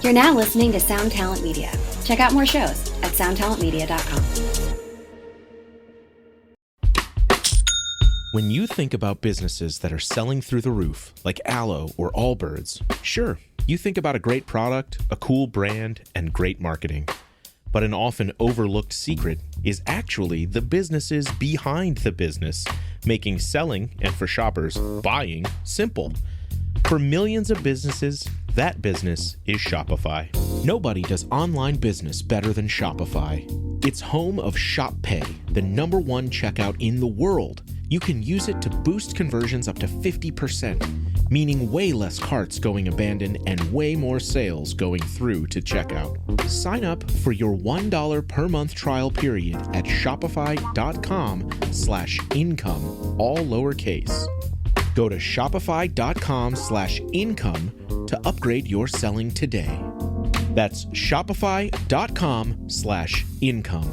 You're now listening to Sound Talent Media. Check out more shows at soundtalentmedia.com. When you think about businesses that are selling through the roof, like Aloe or Allbirds, sure, you think about a great product, a cool brand, and great marketing. But an often overlooked secret is actually the businesses behind the business, making selling, and for shoppers, buying, simple. For millions of businesses, that business is Shopify. Nobody does online business better than Shopify. It's home of Shop Pay, the #1 checkout in the world. You can use it to boost conversions up to 50%, meaning way less carts going abandoned and way more sales going through to checkout. Sign up for your $1 per month trial period at shopify.com/income, all lowercase. Go to shopify.com/income to upgrade your selling today. That's shopify.com/income.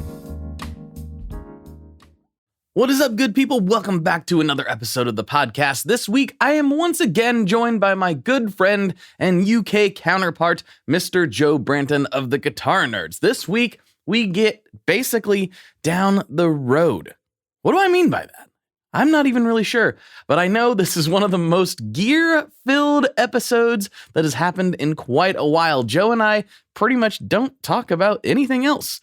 What is up, good people? Welcome back to another episode of the podcast. This week, I am once again joined by my good friend and UK counterpart, Mr. Joe Branton of the Guitar Nerds. This week, we get basically down the road. What do I mean by that? I'm not even really sure, but I know this is one of the most gear-filled episodes that has happened in quite a while. Joe and I pretty much don't talk about anything else.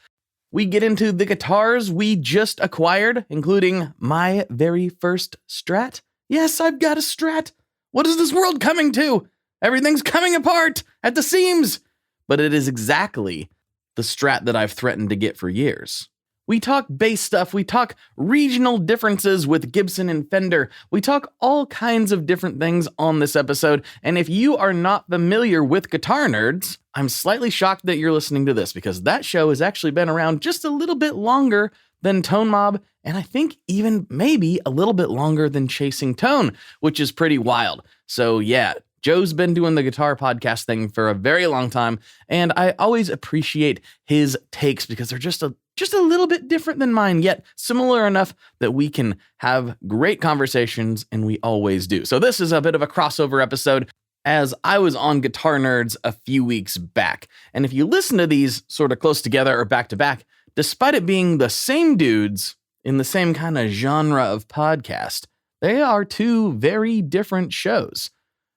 We get into the guitars we just acquired, including my very first Strat. Yes, I've got a Strat. What is this world coming to? Everything's coming apart at the seams. But it is exactly the Strat that I've threatened to get for years. We talk bass stuff, we talk regional differences with Gibson and Fender, we talk all kinds of different things on this episode, and if you are not familiar with Guitar Nerds, I'm slightly shocked that you're listening to this, because that show has actually been around just a little bit longer than Tone Mob, and I think even maybe a little bit longer than Chasing Tone, which is pretty wild. So yeah, Joe's been doing the guitar podcast thing for a very long time, and I always appreciate his takes because they're just a little bit different than mine, yet similar enough that we can have great conversations, and we always do. So this is a bit of a crossover episode, as I was on Guitar Nerds a few weeks back. And if you listen to these sort of close together or back to back, despite it being the same dudes in the same kind of genre of podcast, they are two very different shows.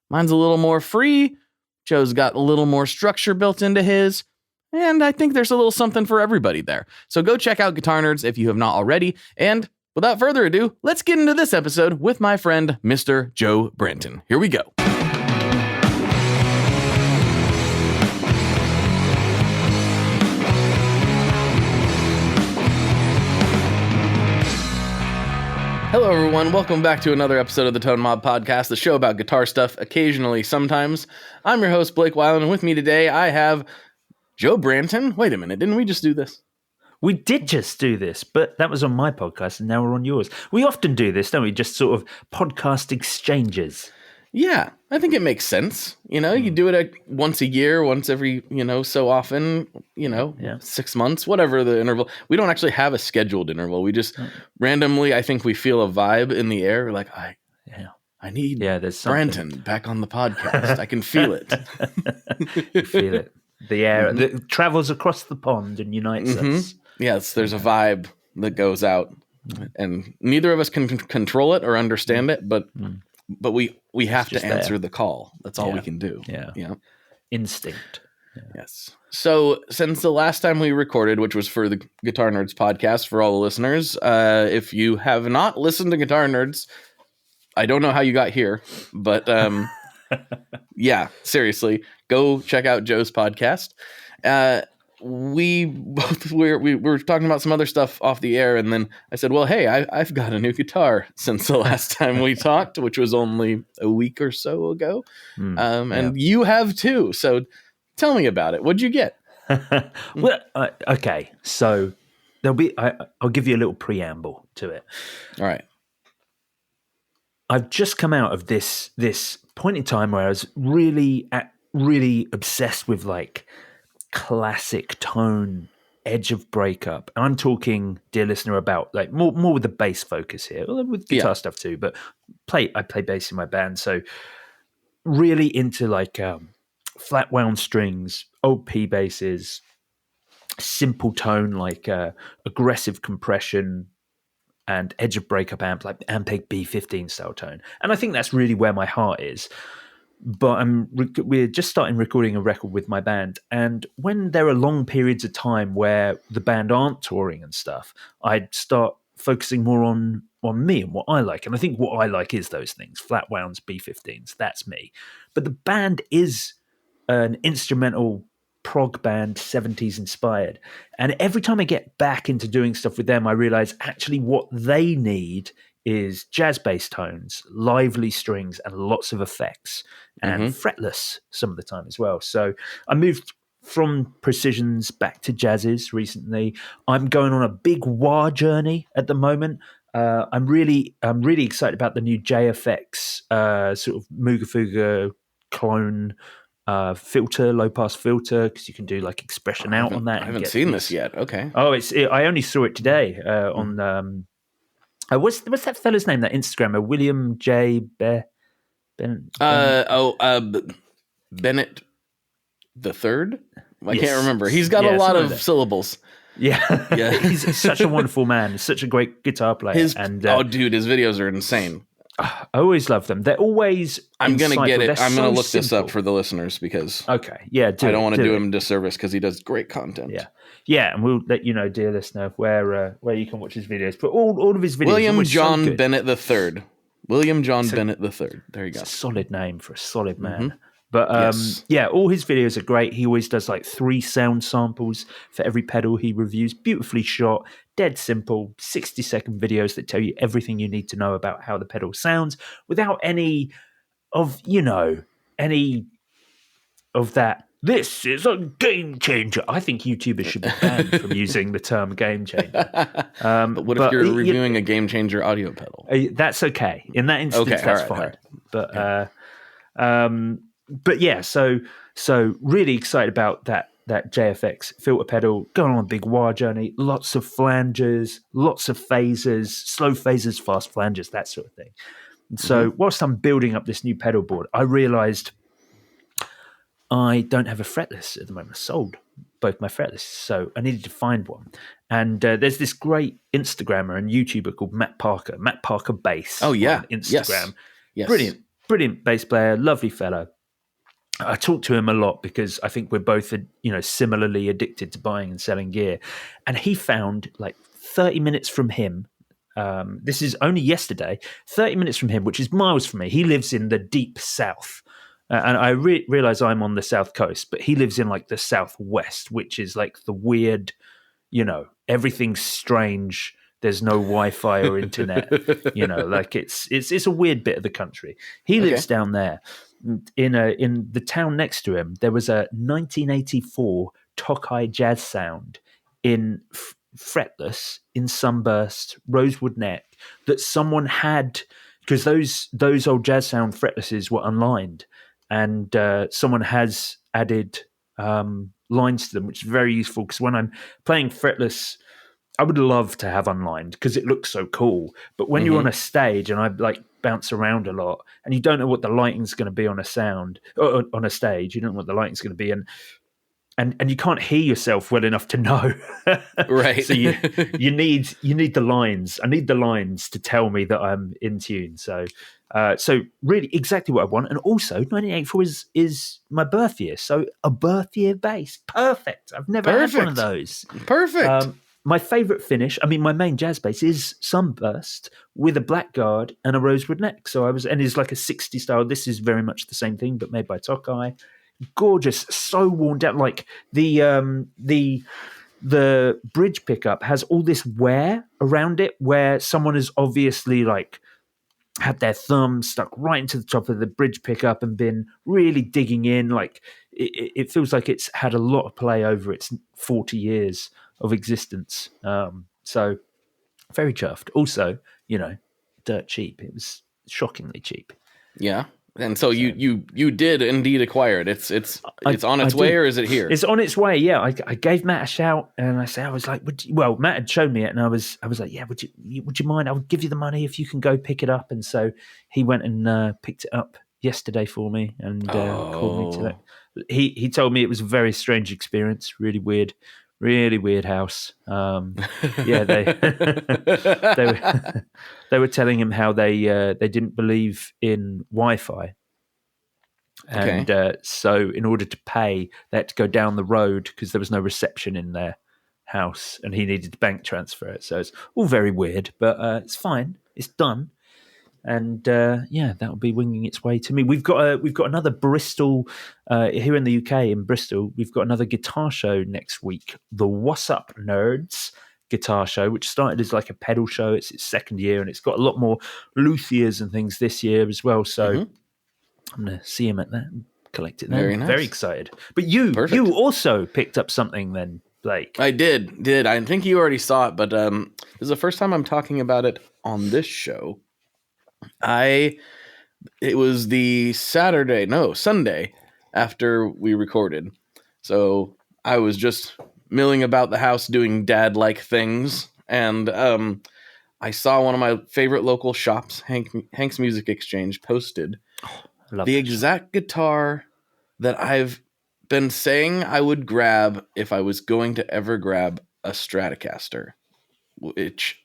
Mine's a little more free. Joe's got a little more structure built into his. And I think there's a little something for everybody there. So go check out Guitar Nerds if you have not already. And without further ado, let's get into this episode with my friend, Mr. Joe Branton. Here we go. Hello, everyone. Welcome back to another episode of the Tone Mob Podcast, the show about guitar stuff, occasionally, sometimes. I'm your host, Blake Weiland, and with me today, I have Joe Branton. Wait a minute, didn't we just do this? We did just do this, but that was on my podcast, and now we're on yours. We often do this, don't we? Just sort of podcast exchanges. Yeah, I think it makes sense. You know, you do it once a year, once every, so often, 6 months, whatever the interval. We don't actually have a scheduled interval. We just randomly, I think we feel a vibe in the air. Like, I need Branton back on the podcast. I can feel it. You feel it. The air that travels across the pond and unites us. Yes, there's a vibe that goes out. And neither of us can control it or understand it, but we have to answer the call. That's all we can do. Yeah. Instinct. Yeah. Yes. So since the last time we recorded, which was for the Guitar Nerds podcast, for all the listeners, if you have not listened to Guitar Nerds, I don't know how you got here, but yeah, seriously, go check out Joe's podcast. We were talking about some other stuff off the air, and then I said, well, hey, I've got a new guitar since the last time we talked, which was only a week or so ago. And you have too. So tell me about it. What'd you get? Well, okay. So I'll give you a little preamble to it. All right. I've just come out of this point in time where I was really obsessed with like classic tone, edge of breakup. I'm talking, dear listener, about like more with the bass focus here, with guitar stuff too. But I play bass in my band, so really into like flat wound strings, old P basses, simple tone like aggressive compression and edge of breakup amp, like Ampeg B15 style tone. And I think that's really where my heart is. But we're just starting recording a record with my band, and when there are long periods of time where the band aren't touring and stuff, I'd start focusing more on me and what I like. And I think what I like is those things: flat wounds, B15s. That's me. But the band is an instrumental prog band, 70s inspired. And every time I get back into doing stuff with them, I realize actually what they need is jazz bass tones, lively strings, and lots of effects, and fretless some of the time as well. So I moved from precisions back to jazzes recently. I'm going on a big wah journey at the moment. I'm really excited about the new JFX sort of Mooga Fuga clone filter, low pass filter, because you can do like expression out on that. I haven't seen this yet. Okay. Oh, I only saw it today on. What's that fella's name? That Instagrammer, William J. Bennett the Third. I can't remember. He's got a lot of syllables. Yeah. He's such a wonderful man. Such a great guitar player. His videos are insane. I always love them. They're always. I'm gonna get it. I'm gonna look simple. this up for the listeners because I don't want to do him disservice because he does great content. Yeah, and we'll let you know, dear listener, where you can watch his videos. But all of his videos. William John Bennett III. William John Bennett III. There you go. It's a solid name for a solid man. But all his videos are great. He always does like 3 sound samples for every pedal he reviews. Beautifully shot, dead simple, 60-second videos that tell you everything you need to know about how the pedal sounds without any of that. This is a game changer. I think YouTubers should be banned from using the term game changer. But what if you're reviewing a game changer audio pedal? That's okay. In that instance, that's fine. Right. But yeah, so really excited about that JFX filter pedal, going on a big wah journey, lots of flanges, lots of phasers, slow phasers, fast flanges, that sort of thing. And so whilst I'm building up this new pedal board, I realized I don't have a fretless at the moment. I sold both my fretless, so I needed to find one. And there's this great Instagrammer and YouTuber called Matt Parker Bass. Oh yeah, on Instagram. Yes. Brilliant bass player, lovely fellow. I talk to him a lot because I think we're both, similarly addicted to buying and selling gear. And he found like 30 minutes from him. This is only yesterday. 30 minutes from him, which is miles from me. He lives in the deep south. And I realize I'm on the south coast, but he lives in like the southwest, which is like the weird, everything's strange. There's no Wi-Fi or internet, like it's a weird bit of the country. He lives down there. In the town next to him, there was a 1984 Tokai jazz sound in fretless, in sunburst, rosewood neck that someone had, because those old jazz sound fretlesses were unlined. And someone has added lines to them, which is very useful because when I'm playing fretless, I would love to have unlined because it looks so cool. But when you're on a stage and I like bounce around a lot and you don't know what the lighting's going to be on a sound or on a stage, you don't know what the lighting's going to be, and you can't hear yourself well enough to know. Right. So you need the lines. I need the lines to tell me that I'm in tune. So really exactly what I want. And also 1984 is my birth year. So a birth year bass. Perfect. I've never had one of those. Perfect. My favorite finish, my main jazz bass is sunburst with a blackguard and a rosewood neck. And it's like a 60 style. This is very much the same thing, but made by Tokai. Gorgeous, so worn down. Like the bridge pickup has all this wear around it, where someone has obviously like had their thumb stuck right into the top of the bridge pickup and been really digging in. Like it feels like it's had a lot of play over its 40 years of existence. So very chuffed. Also, dirt cheap. It was shockingly cheap. Yeah. And so you did indeed acquire it. It's on its way, or is it here? It's on its way. Yeah, I gave Matt a shout, and I was like, Matt had shown me it, and I was like, yeah, would you mind? I would give you the money if you can go pick it up. And so he went and picked it up yesterday for me, and called me to he told me it was a very strange experience, really weird house. Yeah, they were telling him how they didn't believe in Wi-Fi. And so in order to pay, they had to go down the road because there was no reception in their house and he needed to bank transfer it. So it's all very weird, but it's fine. It's done. And that'll be winging its way to me. We've got another Bristol here in the UK in Bristol. We've got another guitar show next week, the What's Up Nerds guitar show, which started as like a pedal show. It's its second year, and it's got a lot more luthiers and things this year as well. So I'm going to see him at that and collect it. Very nice. Very excited. But you also picked up something then, Blake. I did. I think you already saw it, but this is the first time I'm talking about it on this show. It was the Sunday after we recorded. So I was just milling about the house doing dad-like things. And I saw one of my favorite local shops, Hank's Music Exchange, posted the exact guitar that I've been saying I would grab if I was going to ever grab a Stratocaster, which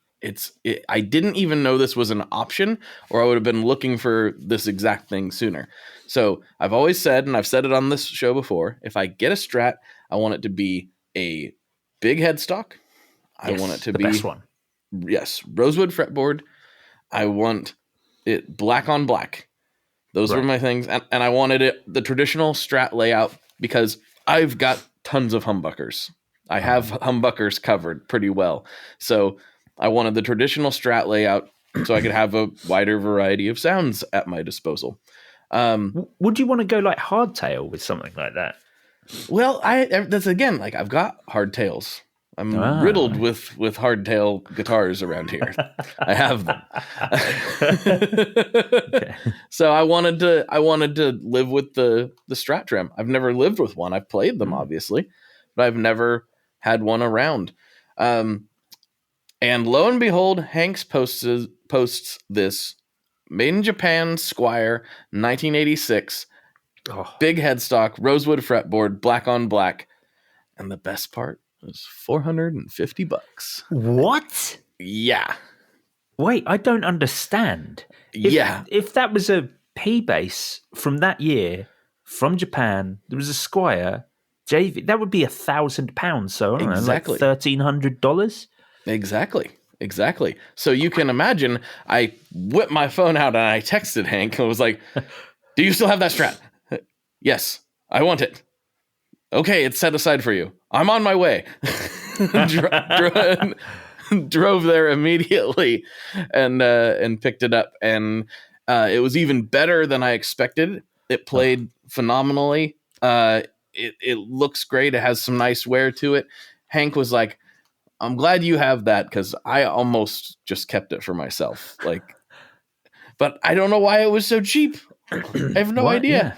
I didn't even know this was an option, or I would have been looking for this exact thing sooner. So I've always said, and I've said it on this show before, if I get a Strat, I want it to be a big headstock. I want it to be the best one. Yes, rosewood fretboard. I want it black on black. Those were my things, and I wanted it the traditional Strat layout because I've got tons of humbuckers. I have humbuckers covered pretty well, so I wanted the traditional Strat layout so I could have a wider variety of sounds at my disposal. Would you want to go like hardtail with something like that? Well, that's again, like I've got hardtails. I'm riddled with hardtail guitars around here. I have them. Okay. So I wanted to live with the Strat trim. I've never lived with one. I've played them obviously, but I've never had one around. And lo and behold, Hanks posts this made in Japan Squire 1986 big headstock, rosewood fretboard, black on black, and the best part was $450. What? Yeah. Wait, I don't understand. If that was a P bass from that year from Japan, there was a Squire JV, that would be £1,000. So I don't know, like $1,300. Exactly. So you can imagine, I whipped my phone out and I texted Hank and was like, "Do you still have that Strat?" "Yes, I want it." "Okay, it's set aside for you. I'm on my way." Drove there immediately and picked it up, and it was even better than I expected. It played phenomenally. It looks great. It has some nice wear to it. Hank was like, "I'm glad you have that because I almost just kept it for myself." But I don't know why it was so cheap. I have no idea. Yeah.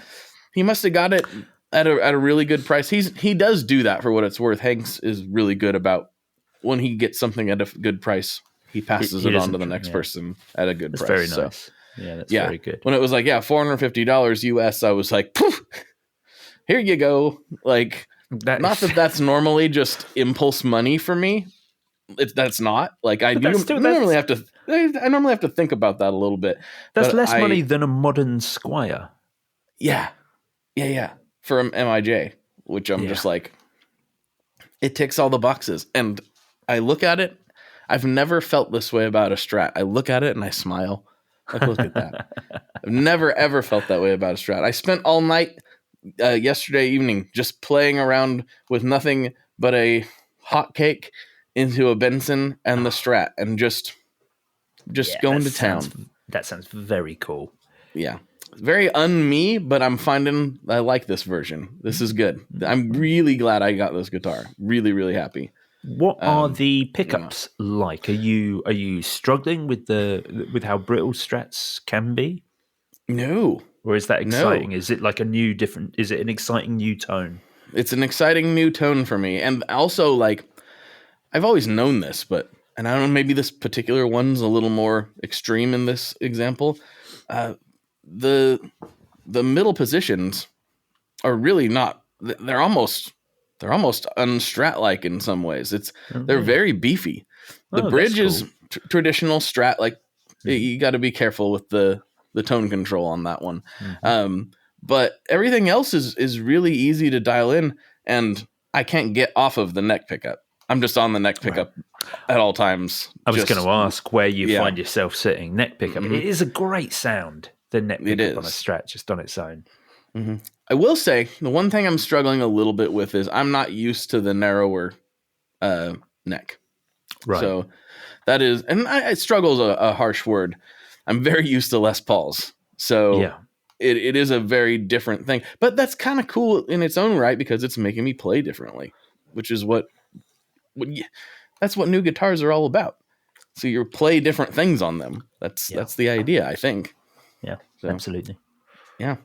He must have got it at a really good price. He does do that for what it's worth. Hanks is really good about when he gets something at a good price, he passes it on to the next person at a good price. Very nice. Yeah, that's very good. When it was like, $450 US, I was like, poof, here you go. Like, that's normally just impulse money for me. That's not like I normally have to think about that a little bit. That's less money than a modern Squire. Yeah. For an MIJ, which I'm just like, it ticks all the boxes. And I look at it. I've never felt this way about a Strat. I look at it and I smile. Like, look at that. I've never, ever felt that way about a Strat. I spent all night yesterday evening just playing around with nothing but a hot cake into a Benson and the Strat and just going to town. That sounds very cool. Yeah. Very un-me, but I'm finding I like this version. This is good. I'm really glad I got this guitar. Really, really happy. What are the pickups like? Are you struggling with how brittle Strats can be? No. Or is that exciting? No. Is it like is it an exciting new tone? It's an exciting new tone for me. And also, like, I've always known this, and I don't know, maybe this particular one's a little more extreme in this example. The middle positions are really not. They're almost unstrat-like in some ways. They're very beefy. The bridge is traditional Strat. Like you got to be careful with the tone control on that one. But everything else is really easy to dial in, and I can't get off of the neck pickup. I'm just on the neck pickup at all times. I was going to ask where you find yourself sitting. Neck pickup. It is a great sound. The neck pickup on a Strat just on its own. I will say the one thing I'm struggling a little bit with is I'm not used to the narrower neck. Right. So that is, and I struggle's a harsh word. I'm very used to Les Pauls. So it is a very different thing. But that's kind of cool in its own right because it's making me play differently, which is that's what new guitars are all about. So you play different things on them. That's the idea, I think. Yeah, absolutely. Yeah.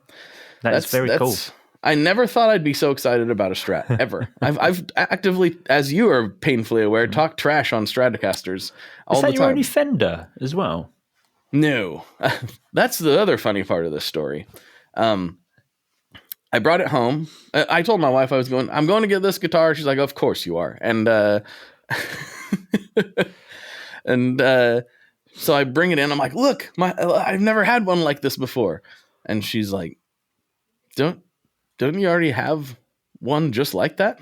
That's very cool. I never thought I'd be so excited about a Strat ever. I've actively, as you are painfully aware, talked trash on Stratocasters all the time. Is that your only Fender as well? No. That's the other funny part of this story. I brought it home. I told my wife I'm going to get this guitar. She's like, of course you are. And so I bring it in. I'm like, look, I've never had one like this before. And she's like, don't you already have one just like that?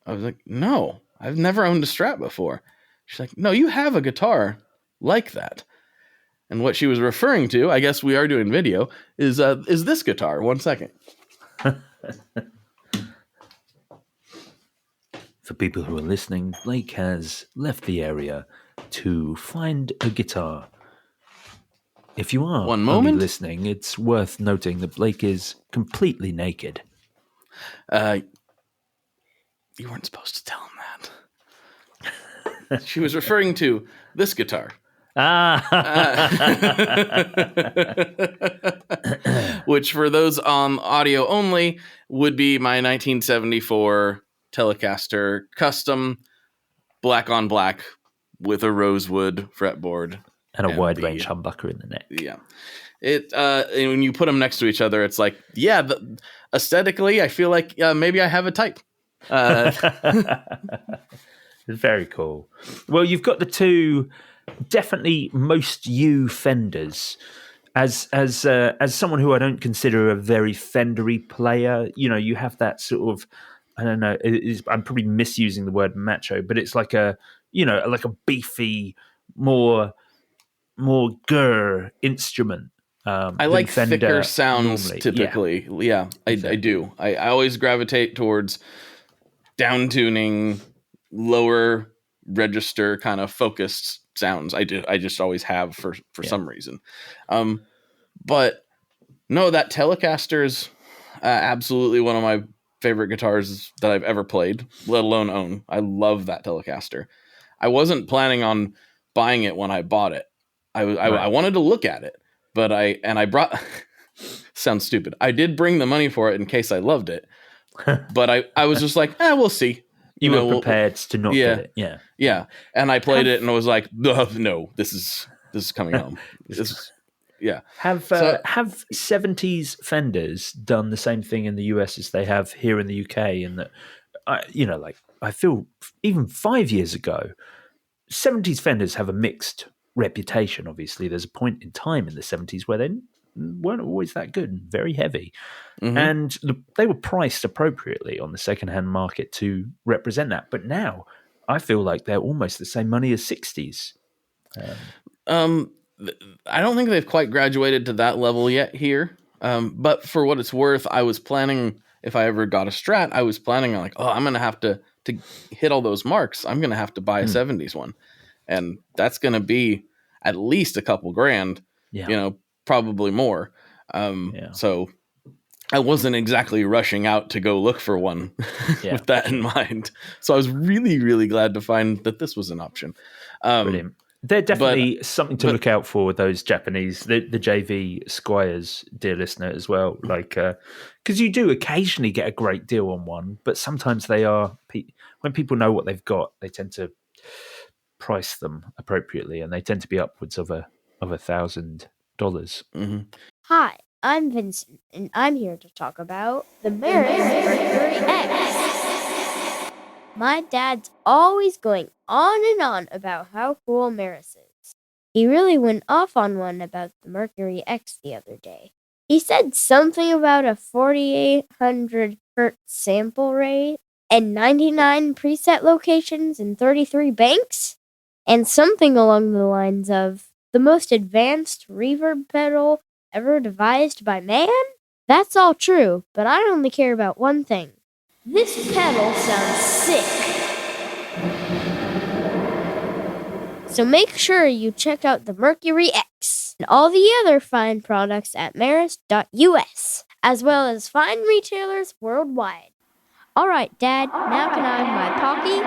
I was like, no, I've never owned a Strat before. She's like, no, you have a guitar like that. And what she was referring to, I guess we are doing video, is this guitar. 1 second. For people who are listening, Blake has left the area to find a guitar. If you are only listening, it's worth noting that Blake is completely naked. You weren't supposed to tell him that. She was referring to this guitar. Which for those on audio only would be my 1974 Telecaster custom, black on black with a rosewood fretboard. And a wide range humbucker in the neck. Yeah. And when you put them next to each other, it's like, aesthetically, I feel like maybe I have a type. Very cool. Well, you've got the two definitely most you Fenders. As someone who I don't consider a very Fendery player, you have that sort of, I don't know, I'm probably misusing the word macho, but it's like a beefy, more instrument. I like Fender thicker sounds normally. typically. Yeah, I do. I always gravitate towards down tuning, lower register kind of focused sounds. I just always have for some reason. But no, that Telecaster is absolutely one of my favorite guitars that I've ever played, let alone own. I love that Telecaster. I wasn't planning on buying it when I bought it. I wanted to look at it, but I brought sounds stupid. I did bring the money for it in case I loved it, but I was just like, we'll see. You were prepared to not get it. Yeah. Yeah. And I played it and I was like, no, this is coming home. Have 70s Fenders done the same thing in the US as they have here in the UK? And that, I feel even 5 years ago, 70s Fenders have a mixed reputation. Obviously, there's a point in time in the 70s where they weren't always that good and very heavy. And they were priced appropriately on the secondhand market to represent that. But now I feel like they're almost the same money as 60s. I don't think they've quite graduated to that level yet here. But for what it's worth, I was planning, if I ever got a Strat, I was planning on I'm going to have to hit all those marks. I'm going to have to buy a 70s one. And that's going to be at least a couple grand, probably more. So I wasn't exactly rushing out to go look for one with that in mind. So I was really, really glad to find that this was an option. Brilliant. They're definitely something to look out for with those Japanese, the JV Squires, dear listener, as well. Like, because you do occasionally get a great deal on one, but sometimes they are, when people know what they've got, they tend to price them appropriately, and they tend to be upwards of $1,000. Hi, I'm Vincent, and I'm here to talk about the Mercury X. My dad's always going on and on about how cool Maris is. He really went off on one about the Mercury X the other day. He said something about a 4,800 hertz sample rate and 99 preset locations and 33 banks, and something along the lines of the most advanced reverb pedal ever devised by man? That's all true, but I only care about one thing. This pedal sounds sick. So make sure you check out the Mercury X and all the other fine products at maris.us, as well as fine retailers worldwide. All right, Dad, now can I have my Pocky?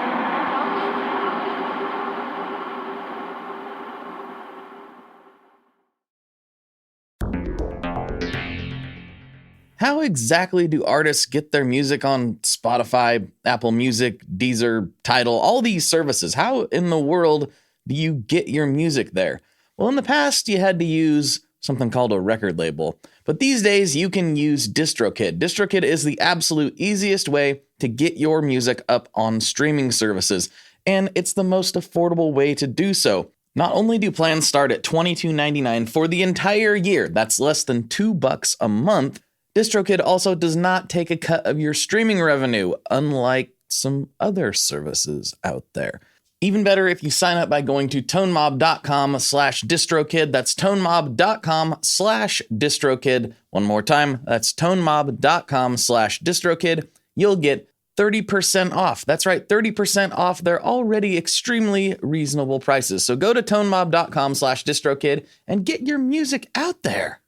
How exactly do artists get their music on Spotify, Apple Music, Deezer, Tidal, all these services? How in the world do you get your music there? Well, in the past, you had to use something called a record label. But these days, you can use DistroKid. DistroKid is the absolute easiest way to get your music up on streaming services. And it's the most affordable way to do so. Not only do plans start at $22.99 for the entire year, that's less than $2 a month, DistroKid also does not take a cut of your streaming revenue, unlike some other services out there. Even better if you sign up by going to tonemob.com/distrokid. That's tonemob.com/distrokid. One more time, that's tonemob.com/distrokid. You'll get 30% off. That's right, 30% off their already extremely reasonable prices. So go to tonemob.com/distrokid and get your music out there.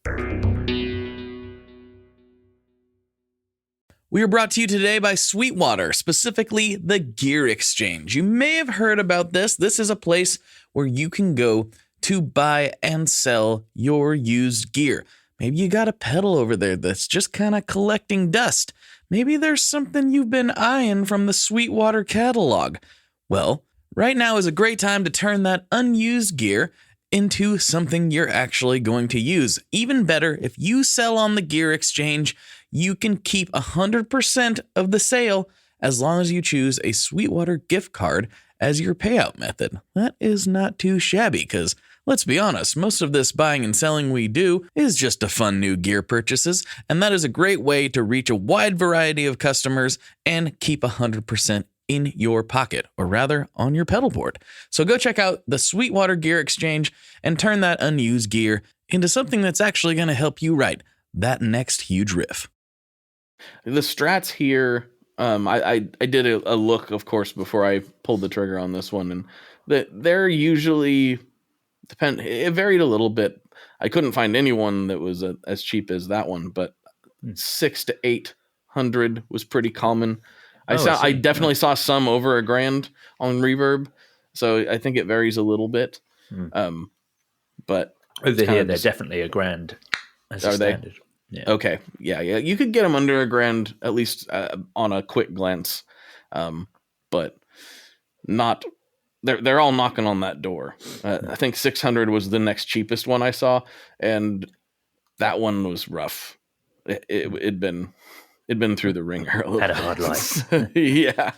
We are brought to you today by Sweetwater, specifically the Gear Exchange. You may have heard about this. This is a place where you can go to buy and sell your used gear. Maybe you got a pedal over there that's just kind of collecting dust. Maybe there's something you've been eyeing from the Sweetwater catalog. Well, right now is a great time to turn that unused gear into something you're actually going to use. Even better, if you sell on the Gear Exchange, you can keep 100% of the sale as long as you choose a Sweetwater gift card as your payout method. That is not too shabby because, let's be honest, most of this buying and selling we do is just to fund new gear purchases, and that is a great way to reach a wide variety of customers and keep 100% in your pocket, or rather on your pedal board. So go check out the Sweetwater Gear Exchange and turn that unused gear into something that's actually going to help you write that next huge riff. The Strats here, I did a look, of course, before I pulled the trigger on this one, and they're usually it varied a little bit. I couldn't find anyone that was as cheap as that one, but 600 to 800 was pretty common. I definitely saw some over $1,000 on Reverb, so I think it varies a little bit. But over here, they're definitely $1,000 as a standard. Yeah. Okay. Yeah. You could get them under $1,000 at least on a quick glance, but not. They're all knocking on that door. I think 600 was the next cheapest one I saw, and that one was rough. It'd been through the ringer a little. Had a hard life. Yeah.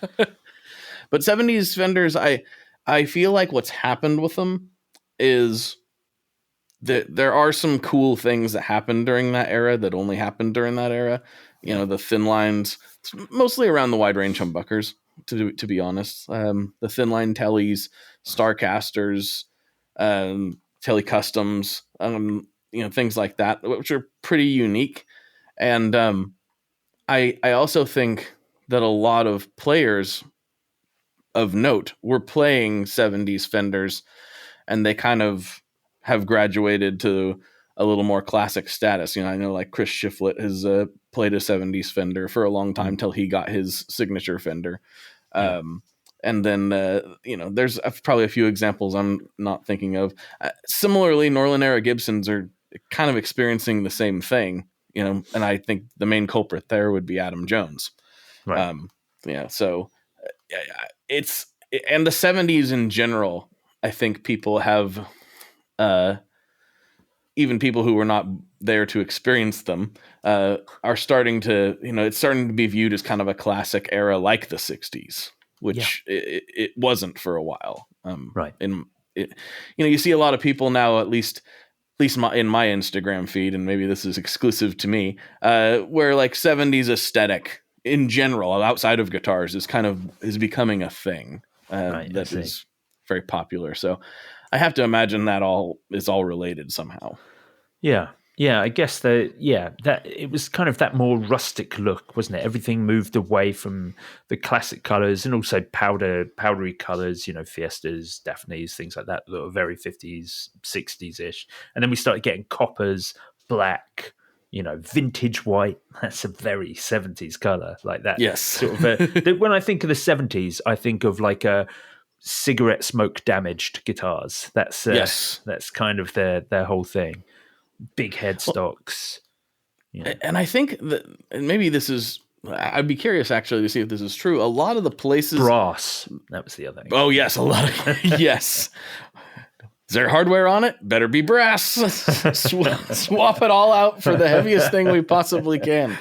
But 70s Fenders, I feel like what's happened with them is there are some cool things that happened during that era that only happened during that era. You know, the thin lines, mostly around the wide range humbuckers, to be honest. The thin line tellies, Starcasters, telly customs, things like that, which are pretty unique. And I also think that a lot of players of note were playing 70s Fenders, and they kind of have graduated to a little more classic status. I know like Chris Shiflett has played a 70s Fender for a long time till he got his signature Fender. And then, there's probably a few examples I'm not thinking of. Similarly, Norland era Gibsons are kind of experiencing the same thing, and I think the main culprit there would be Adam Jones. Right. So it's, and the 70s in general, I think people have even people who were not there to experience them are starting to, it's starting to be viewed as kind of a classic era like the 60s, which it wasn't for a while. Right. You see a lot of people now, at least in my Instagram feed, and maybe this is exclusive to me, where like 70s aesthetic in general, outside of guitars, is becoming a thing that is very popular. So I have to imagine that is all related somehow. Yeah, I guess that it was kind of that more rustic look, wasn't it? Everything moved away from the classic colors and also powdery colors, Fiestas, Daphnes, things like that are very 50s, 60s ish. And then we started getting coppers, black, vintage white. That's a very 70s color, like that. Yes. Sort of when I think of the 70s, I think of like a cigarette smoke damaged guitars. That's kind of their whole thing. Big headstocks. And I think that maybe this is, I'd be curious actually to see if this is true. A lot of the places. Brass. That was the other thing. Oh, yes. A lot of, yes. Is there hardware on it? Better be brass. Swap it all out for the heaviest thing we possibly can.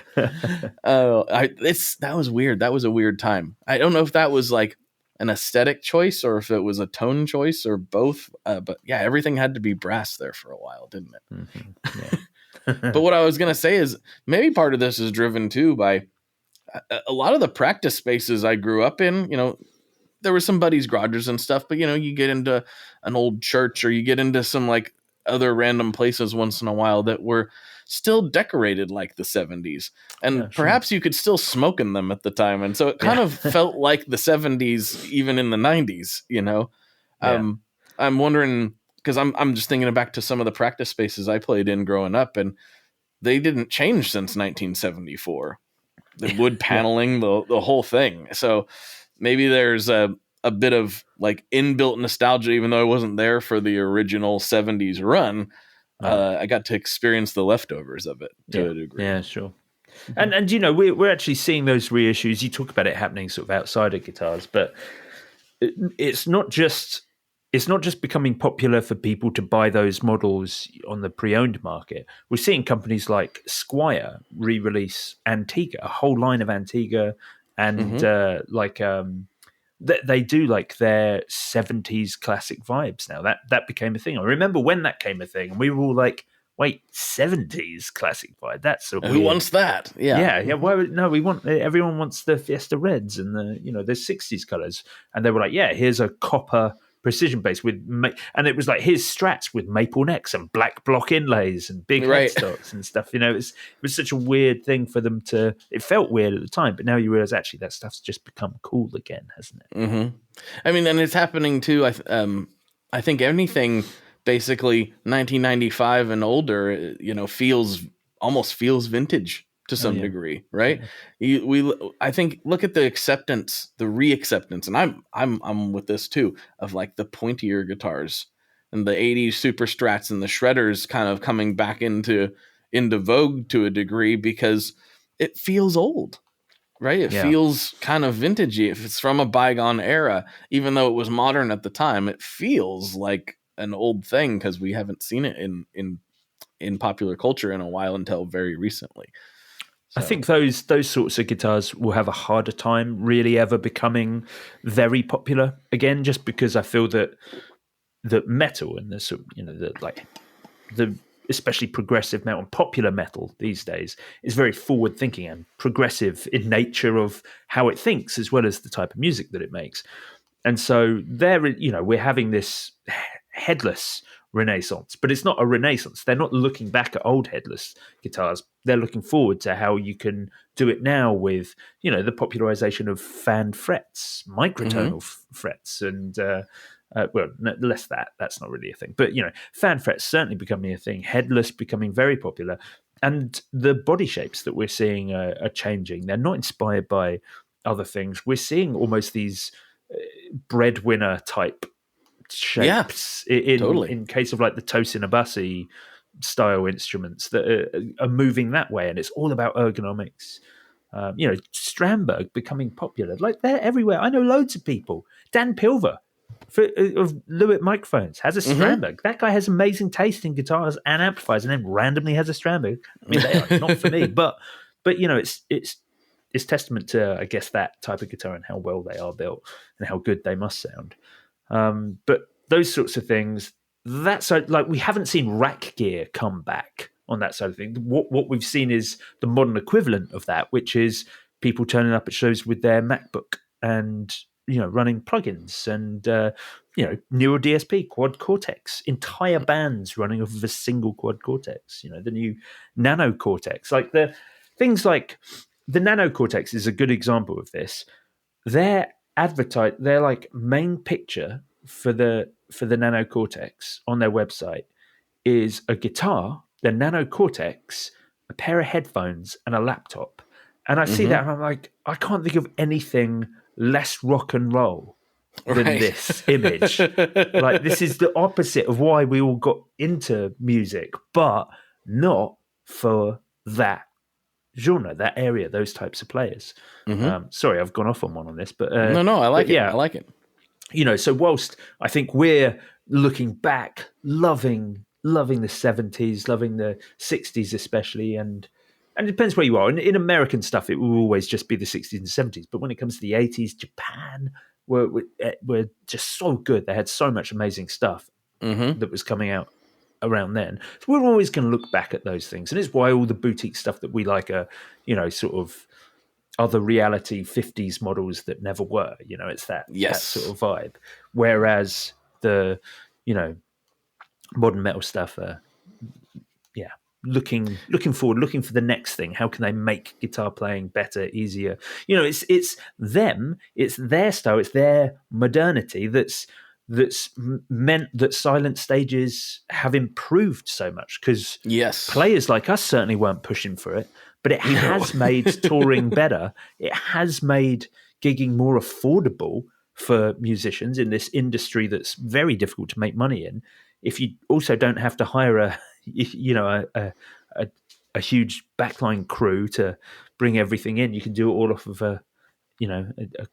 That was weird. That was a weird time. I don't know if that was like an aesthetic choice or if it was a tone choice or both. But yeah, everything had to be brass there for a while, didn't it? Mm-hmm. Yeah. But what I was going to say is maybe part of this is driven too by a lot of the practice spaces I grew up in. There were some buddies' garages and stuff, but you get into an old church or you get into some like other random places once in a while that were still decorated like the 70s. And perhaps you could still smoke in them at the time. And so it kind of felt like the 70s, even in the 90s, I'm wondering, because I'm just thinking back to some of the practice spaces I played in growing up, and they didn't change since 1974. The wood paneling, the whole thing. So maybe there's a bit of like inbuilt nostalgia, even though I wasn't there for the original 70s run. I got to experience the leftovers of it to a degree. Yeah, sure. And we're actually seeing those reissues. You talk about it happening sort of outside of guitars, but it's not just becoming popular for people to buy those models on the pre-owned market. We're seeing companies like Squier re-release Antigua, a whole line of Antigua, and they do like their 70s classic vibes now. That became a thing. I remember when that came a thing, and we were all like, wait, 70s classic vibe? That's so who wants that? Yeah. Why? No, everyone wants the Fiesta Reds and the 60s colors. And they were like, yeah, here's a copper precision bass and it was like, here's Strats with maple necks and black block inlays and big headstocks and stuff. It was such a weird thing for them to. It felt weird at the time, but now you realize actually that stuff's just become cool again, hasn't it? Mm-hmm. I mean, and it's happening too. I think anything basically 1995 and older, almost feels vintage to some degree, right? Yeah. I think look at the acceptance, the reacceptance, and I'm with this too, of like the pointier guitars and the 80s super strats and the shredders kind of coming back into vogue to a degree because it feels old, right? It feels kind of vintagey. If it's from a bygone era, even though it was modern at the time, it feels like an old thing because we haven't seen it in popular culture in a while until very recently. So. I think those sorts of guitars will have a harder time really ever becoming very popular again, just because I feel that metal and the especially progressive metal and popular metal these days is very forward thinking and progressive in nature of how it thinks as well as the type of music that it makes. And so we're having this headless renaissance, but it's not a renaissance. They're not looking back at old headless guitars. They're looking forward to how you can do it now with, the popularization of fan frets, microtonal frets, and less that's not really a thing. But, fan frets certainly becoming a thing, headless becoming very popular. And the body shapes that we're seeing are changing. They're not inspired by other things. We're seeing almost these breadwinner type shapes in case of like the Tosin Abasi style instruments that are moving that way, and it's all about ergonomics. Strandberg becoming popular, like they're everywhere. I know loads of people. Dan Pilver of Lewitt microphones, has a Strandberg. That guy has amazing taste in guitars and amplifiers, and then randomly has a Strandberg. I mean, they are not for me, but it's testament to, I guess, that type of guitar and how well they are built and how good they must sound. But those sorts of things, that's like we haven't seen rack gear come back on that side of thing. What we've seen is the modern equivalent of that, which is people turning up at shows with their MacBook and running plugins and newer DSP, Quad Cortex, entire bands running off of a single Quad Cortex. The new Nano Cortex, like the things like the Nano Cortex is a good example of this. Their like main picture for the Nano Cortex on their website is a guitar, the Nano Cortex, a pair of headphones, and a laptop. And I see that and I'm like, I can't think of anything less rock and roll than this image. Like, this is the opposite of why we all got into music, but not for that genre, that area, those types of players. Sorry, I've gone off on one on this, but no, I like it. Yeah, I like it. So whilst I think we're looking back, loving the 70s, loving the 60s especially, and it depends where you are. In American stuff, it will always just be the 60s and 70s. But when it comes to the 80s, Japan were just so good. They had so much amazing stuff that was coming out around then. So we're always going to look back at those things. And it's why all the boutique stuff that we like are, sort of other reality 50s models that never were. It's that sort of vibe. Whereas the, modern metal stuff looking forward, looking for the next thing. How can they make guitar playing better, easier? It's them, it's their style, it's their modernity that's meant that silent stages have improved so much, because players like us certainly weren't pushing for it, but it has made touring better. It has made gigging more affordable for musicians in this industry that's very difficult to make money in. If you also don't have to hire a huge backline crew to bring everything in, you can do it all off of a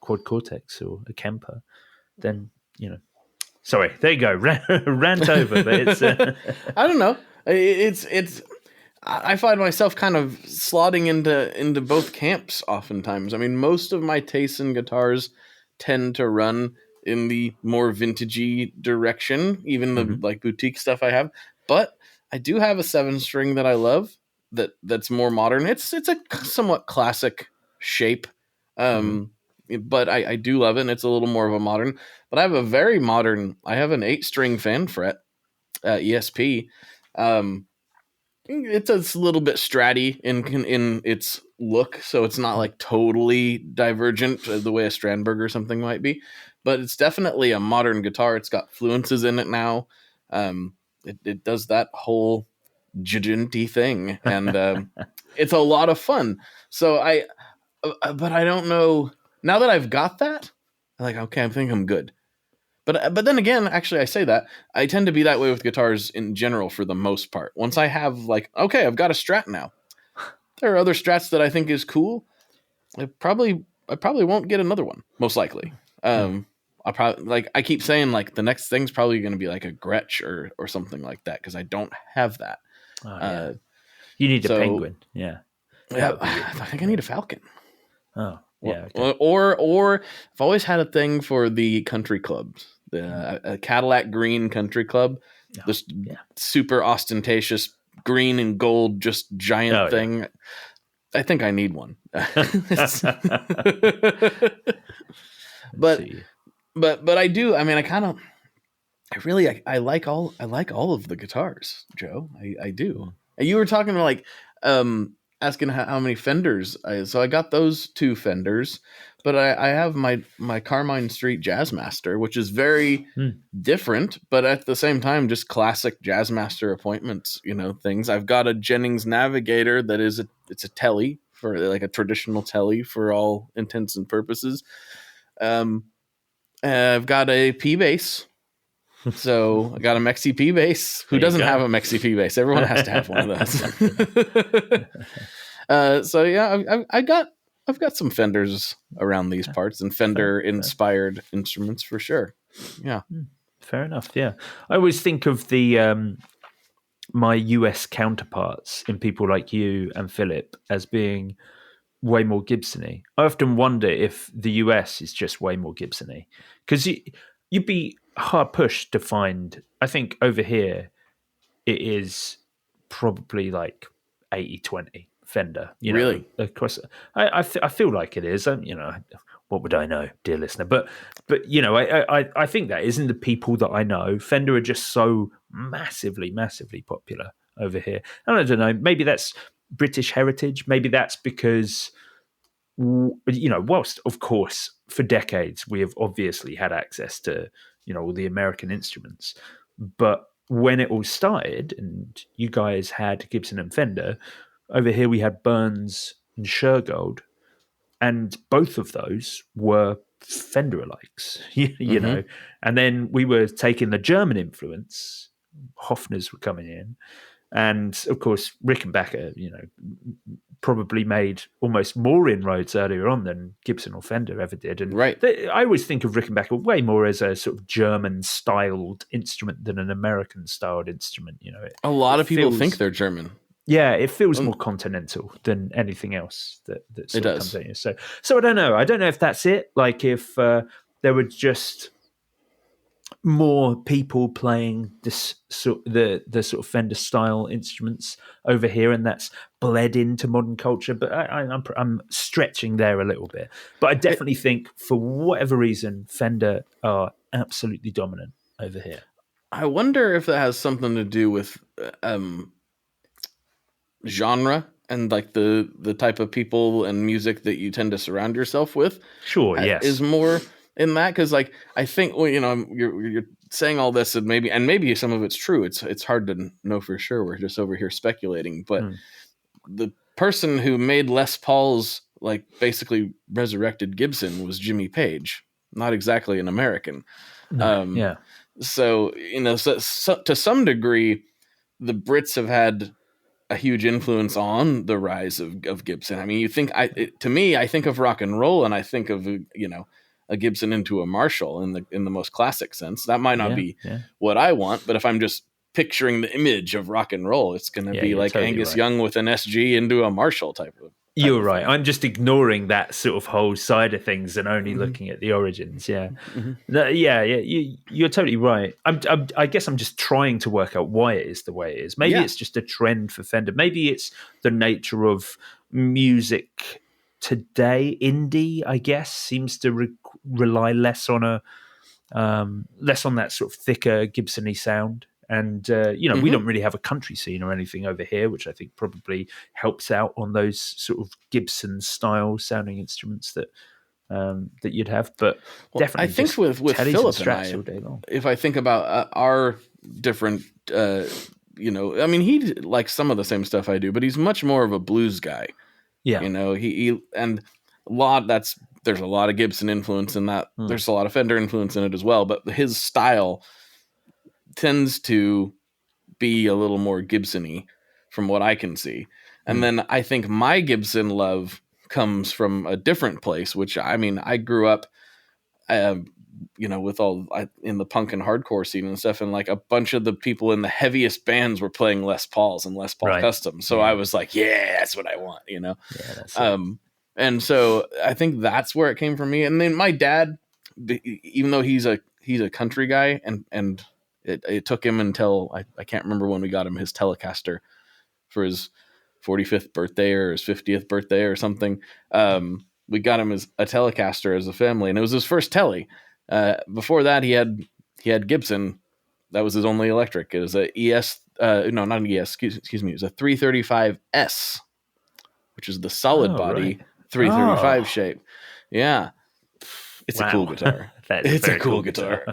Quad Cortex or a Kemper. Then sorry, there you go, rant over. But it's I don't know. It's I find myself kind of slotting into both camps oftentimes. I mean, most of my tastes in guitars tend to run in the more vintagey direction, even the like boutique stuff I have. But I do have a 7-string that I love that's more modern. It's a somewhat classic shape, but I do love it, and it's a little more of a modern. But I have a very modern. I have an 8-string fan fret ESP. It's a little bit stratty in its look, so it's not like totally divergent the way a Strandberg or something might be. But it's definitely a modern guitar. It's got fluences in it now. It does that whole jigenty thing, and it's a lot of fun. So but I don't know. Now that I've got that, I'm like, okay, I think I'm good. But then again, actually, I say that I tend to be that way with guitars in general for the most part. Once I have like, okay, I've got a Strat now. There are other Strats that I think is cool. I probably won't get another one, most likely. I probably, like I keep saying, like the next thing's probably going to be like a Gretsch or something like that, because I don't have that. You need a Penguin, yeah. I think I need a Falcon. Oh, yeah. Okay. Or I've always had a thing for the country clubs, a Cadillac green country club, this super ostentatious green and gold, just giant thing. Yeah. I think I need one. But I do. I mean, I like all of the guitars, Joe. I do. You were talking like asking how many Fenders. So I got those 2 Fenders, but I have my Carmine Street Jazzmaster, which is very different, but at the same time, just classic Jazzmaster appointments, things. I've got a Jennings Navigator that it's a Telly, for like a traditional Telly for all intents and purposes. I've got a P bass. So I got a Mexi P bass. Who doesn't have a Mexi P bass? Everyone has to have one of those. So yeah, I've got some Fenders around these parts, and Fender inspired instruments for sure. Yeah. Fair enough. Yeah, I always think of the my US counterparts in people like you and Philip as being way more Gibson-y. I often wonder if the US is just way more Gibson-y, because you'd be hard pushed to find. I think over here it is probably like 80-20 Fender. Really? Across. I feel like it is. What would I know, dear listener? But I think that isn't the people that I know. Fender are just so massively popular over here. And I don't know. Maybe that's British heritage. Maybe that's because whilst of course for decades we have obviously had access to all the American instruments, but when it all started and you guys had Gibson and Fender, over here we had Burns and Shergold, and both of those were Fender alikes, you know. And then we were taking the German influence. Hofners were coming in, and of course Rickenbacker, probably made almost more inroads earlier on than Gibson or Fender ever did. And right. I always think of Rickenbacker way more as a sort of German-styled instrument than an American-styled instrument. A lot of people think they're German. Yeah, it feels more continental than anything else that sort of does. comes in. So I don't know. I don't know if that's it. Like if there were just more people playing this the sort of Fender style instruments over here, and that's bled into modern culture. But I'm stretching there a little bit. But I definitely think for whatever reason, Fender are absolutely dominant over here. I wonder if that has something to do with genre and like the type of people and music that you tend to surround yourself with. Sure, yes, is more in that, because like I think you're saying all this and maybe some of it's true. It's hard to know for sure. We're just over here speculating, but the person who made Les Pauls like basically resurrected Gibson was Jimmy Page, not exactly an American. Yeah. So so to some degree, the Brits have had a huge influence on the rise of Gibson. I mean, to me, I think of rock and roll, and I think of a Gibson into a Marshall in the most classic sense. That might not be what I want, but if I'm just picturing the image of rock and roll, it's going to be like totally Angus Young with an SG into a Marshall type of. You're right. I'm just ignoring that sort of whole side of things and only looking at the origins. Yeah, you're totally right. I guess I'm just trying to work out why it is the way it is. Maybe it's just a trend for Fender. Maybe it's the nature of music today. Indie, I guess, seems to rely less on that sort of thicker Gibson-y sound. And, we don't really have a country scene or anything over here, which I think probably helps out on those sort of Gibson-style sounding instruments that you'd have. But definitely, I think with Philip and I, all day long. If I think about our different, I mean, he likes some of the same stuff I do, but he's much more of a blues guy. Yeah, he and there's a lot of Gibson influence in that. There's a lot of Fender influence in it as well, but his style tends to be a little more Gibson-y from what I can see. And then I think my Gibson love comes from a different place, which I mean, I grew up, with in the punk and hardcore scene and stuff. And like a bunch of the people in the heaviest bands were playing Les Pauls and Les Paul Customs. So I was like, yeah, that's what I want, Yeah, that's and so I think that's where it came from me. And then my dad, even though he's a country guy and it took him until I can't remember when we got him his Telecaster for his 45th birthday or his 50th birthday or something. We got him as a Telecaster as a family, and it was his first Tele. Before that, he had Gibson. That was his only electric. It was a ES, not an ES. Excuse me. It was a 335S, which is the solid body 335 shape. Yeah. It's a cool guitar. It's a cool guitar.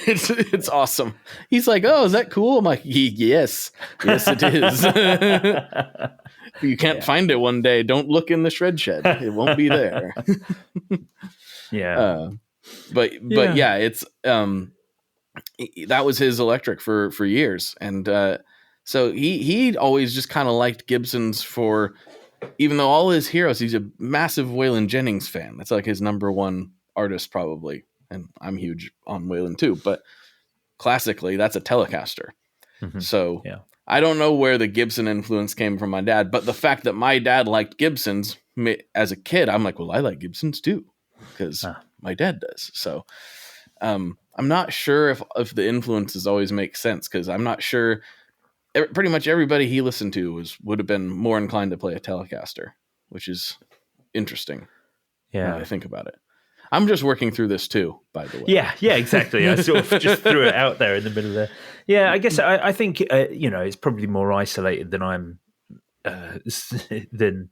It's awesome. He's like, oh, is that cool? I'm like, yes, it is. If you can't find it one day, don't look in the shred shed. It won't be there. But it's that was his electric for years, and so he always just kind of liked Gibsons for, even though all his heroes, he's a massive Waylon Jennings fan. That's like his number one artist probably. and I'm huge on Waylon too, but classically that's a Telecaster. So I don't know where the Gibson influence came from my dad, but the fact that my dad liked Gibsons as a kid, I'm like, well, I like Gibsons too, because my dad does. So I'm not sure if the influences always make sense, because I'm not sure. Pretty much everybody he listened to would have been more inclined to play a Telecaster, which is interesting. Yeah, when I think about it. I'm just working through this too, by the way. Yeah, exactly. I sort of just threw it out there in the middle there. Yeah, I guess I think it's probably more isolated than I'm than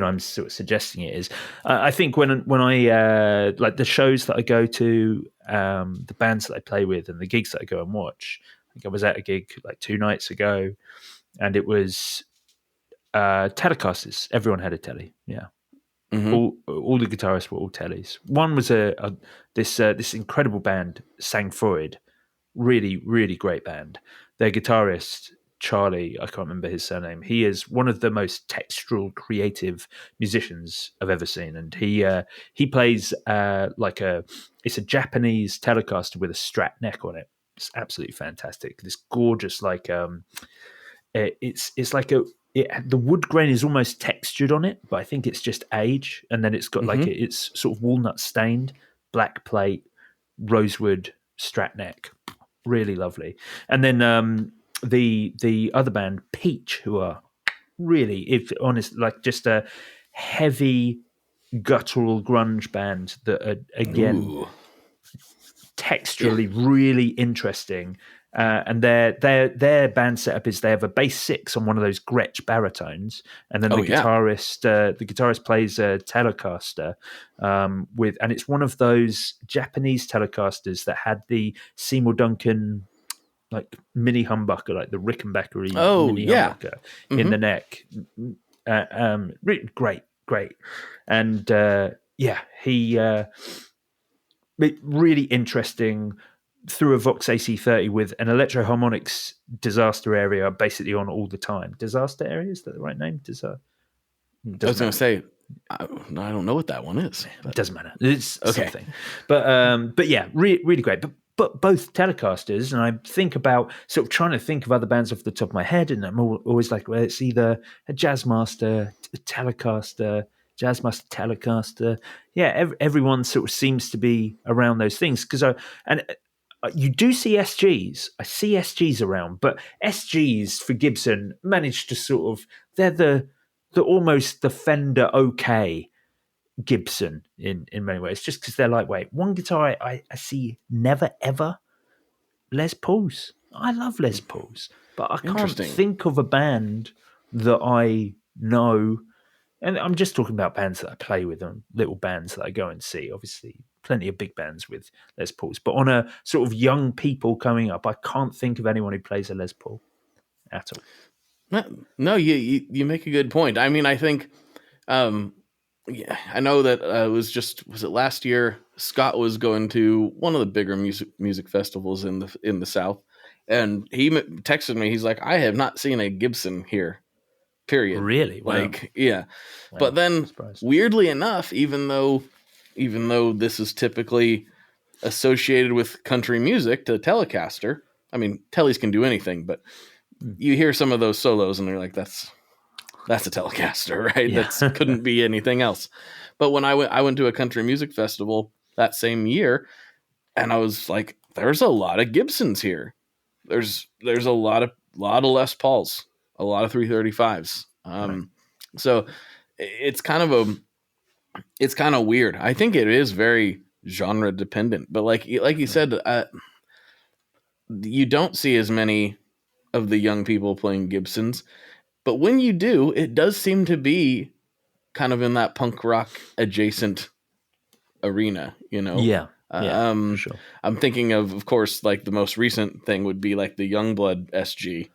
I'm sort of suggesting it is. I think when I like the shows that I go to, the bands that I play with, and the gigs that I go and watch. I think I was at a gig like 2 nights ago, and it was Telecasters. Everyone had a telly. Yeah. All the guitarists were all tellies. One was this incredible band, Sang Freud, really, really great band. Their guitarist, Charlie, I can't remember his surname. He is one of the most textural, creative musicians I've ever seen, and he plays it's a Japanese Telecaster with a Strat neck on it. It's absolutely fantastic. This gorgeous, it's like the wood grain is almost textured on it, but I think it's just age. And then it's got it's sort of walnut stained, black plate, rosewood Strat neck. Really lovely. And then the other band, Peach, who are really, if honest, like just a heavy guttural grunge band that are, again, texturally really interesting. And their band setup is they have a bass 6 on one of those Gretsch baritones, and then the guitarist plays a Telecaster and it's one of those Japanese Telecasters that had the Seymour Duncan like mini humbucker, like the Rickenbacker mini humbucker in the neck. Great, and he really interesting. Through a Vox AC30 with an electro-harmonics disaster area basically on all the time. Disaster area, is that the right name? I was going to say, I don't know what that one is. It doesn't matter. It's something. But yeah, really great. But both Telecasters, and I think about sort of trying to think of other bands off the top of my head, and I'm always like, well, it's either a Jazzmaster, a Telecaster, Jazzmaster, Telecaster. Yeah, everyone sort of seems to be around those things. You do see SGs. I see SGs around, but SGs for Gibson managed to sort of, they're the almost the Fender OK Gibson in many ways, just because they're lightweight. One guitar I see never ever, Les Pauls. I love Les Pauls, but I can't think of a band that I know. And I'm just talking about bands that I play with and little bands that I go and see. Obviously, plenty of big bands with Les Pauls. But on a sort of young people coming up, I can't think of anyone who plays a Les Paul at all. No, you make a good point. I mean, I think, I know that was it last year? Scott was going to one of the bigger music festivals in the South, and he texted me. He's like, I have not seen a Gibson here. Period. Really? Wow. Yeah. Wow. But then, weirdly enough, even though this is typically associated with country music to Telecaster, I mean, Tellies can do anything, but you hear some of those solos and they're like, that's a Telecaster, right? Yeah. That couldn't be anything else. But when I went to a country music festival that same year, and I was like, there's a lot of Gibsons here. There's a lot of Les Pauls. A lot of 335s. So it's kind of weird. I think it is very genre dependent, but like you said, you don't see as many of the young people playing Gibsons, but when you do, it does seem to be kind of in that punk rock adjacent arena, you know? Yeah. For sure. I'm thinking of course, like the most recent thing would be like the Youngblood SG.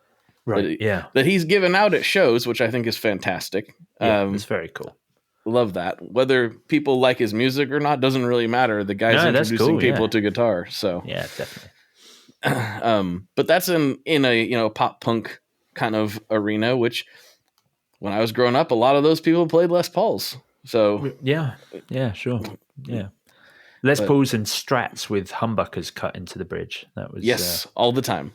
Right. That he's given out at shows, which I think is fantastic. It's very cool. Love that. Whether people like his music or not doesn't really matter. The guy's introducing people to guitar. So yeah, definitely. But that's in a pop punk kind of arena, which when I was growing up, a lot of those people played Les Pauls. So yeah, sure, yeah. Les Pauls and Strats with humbuckers cut into the bridge. That was all the time.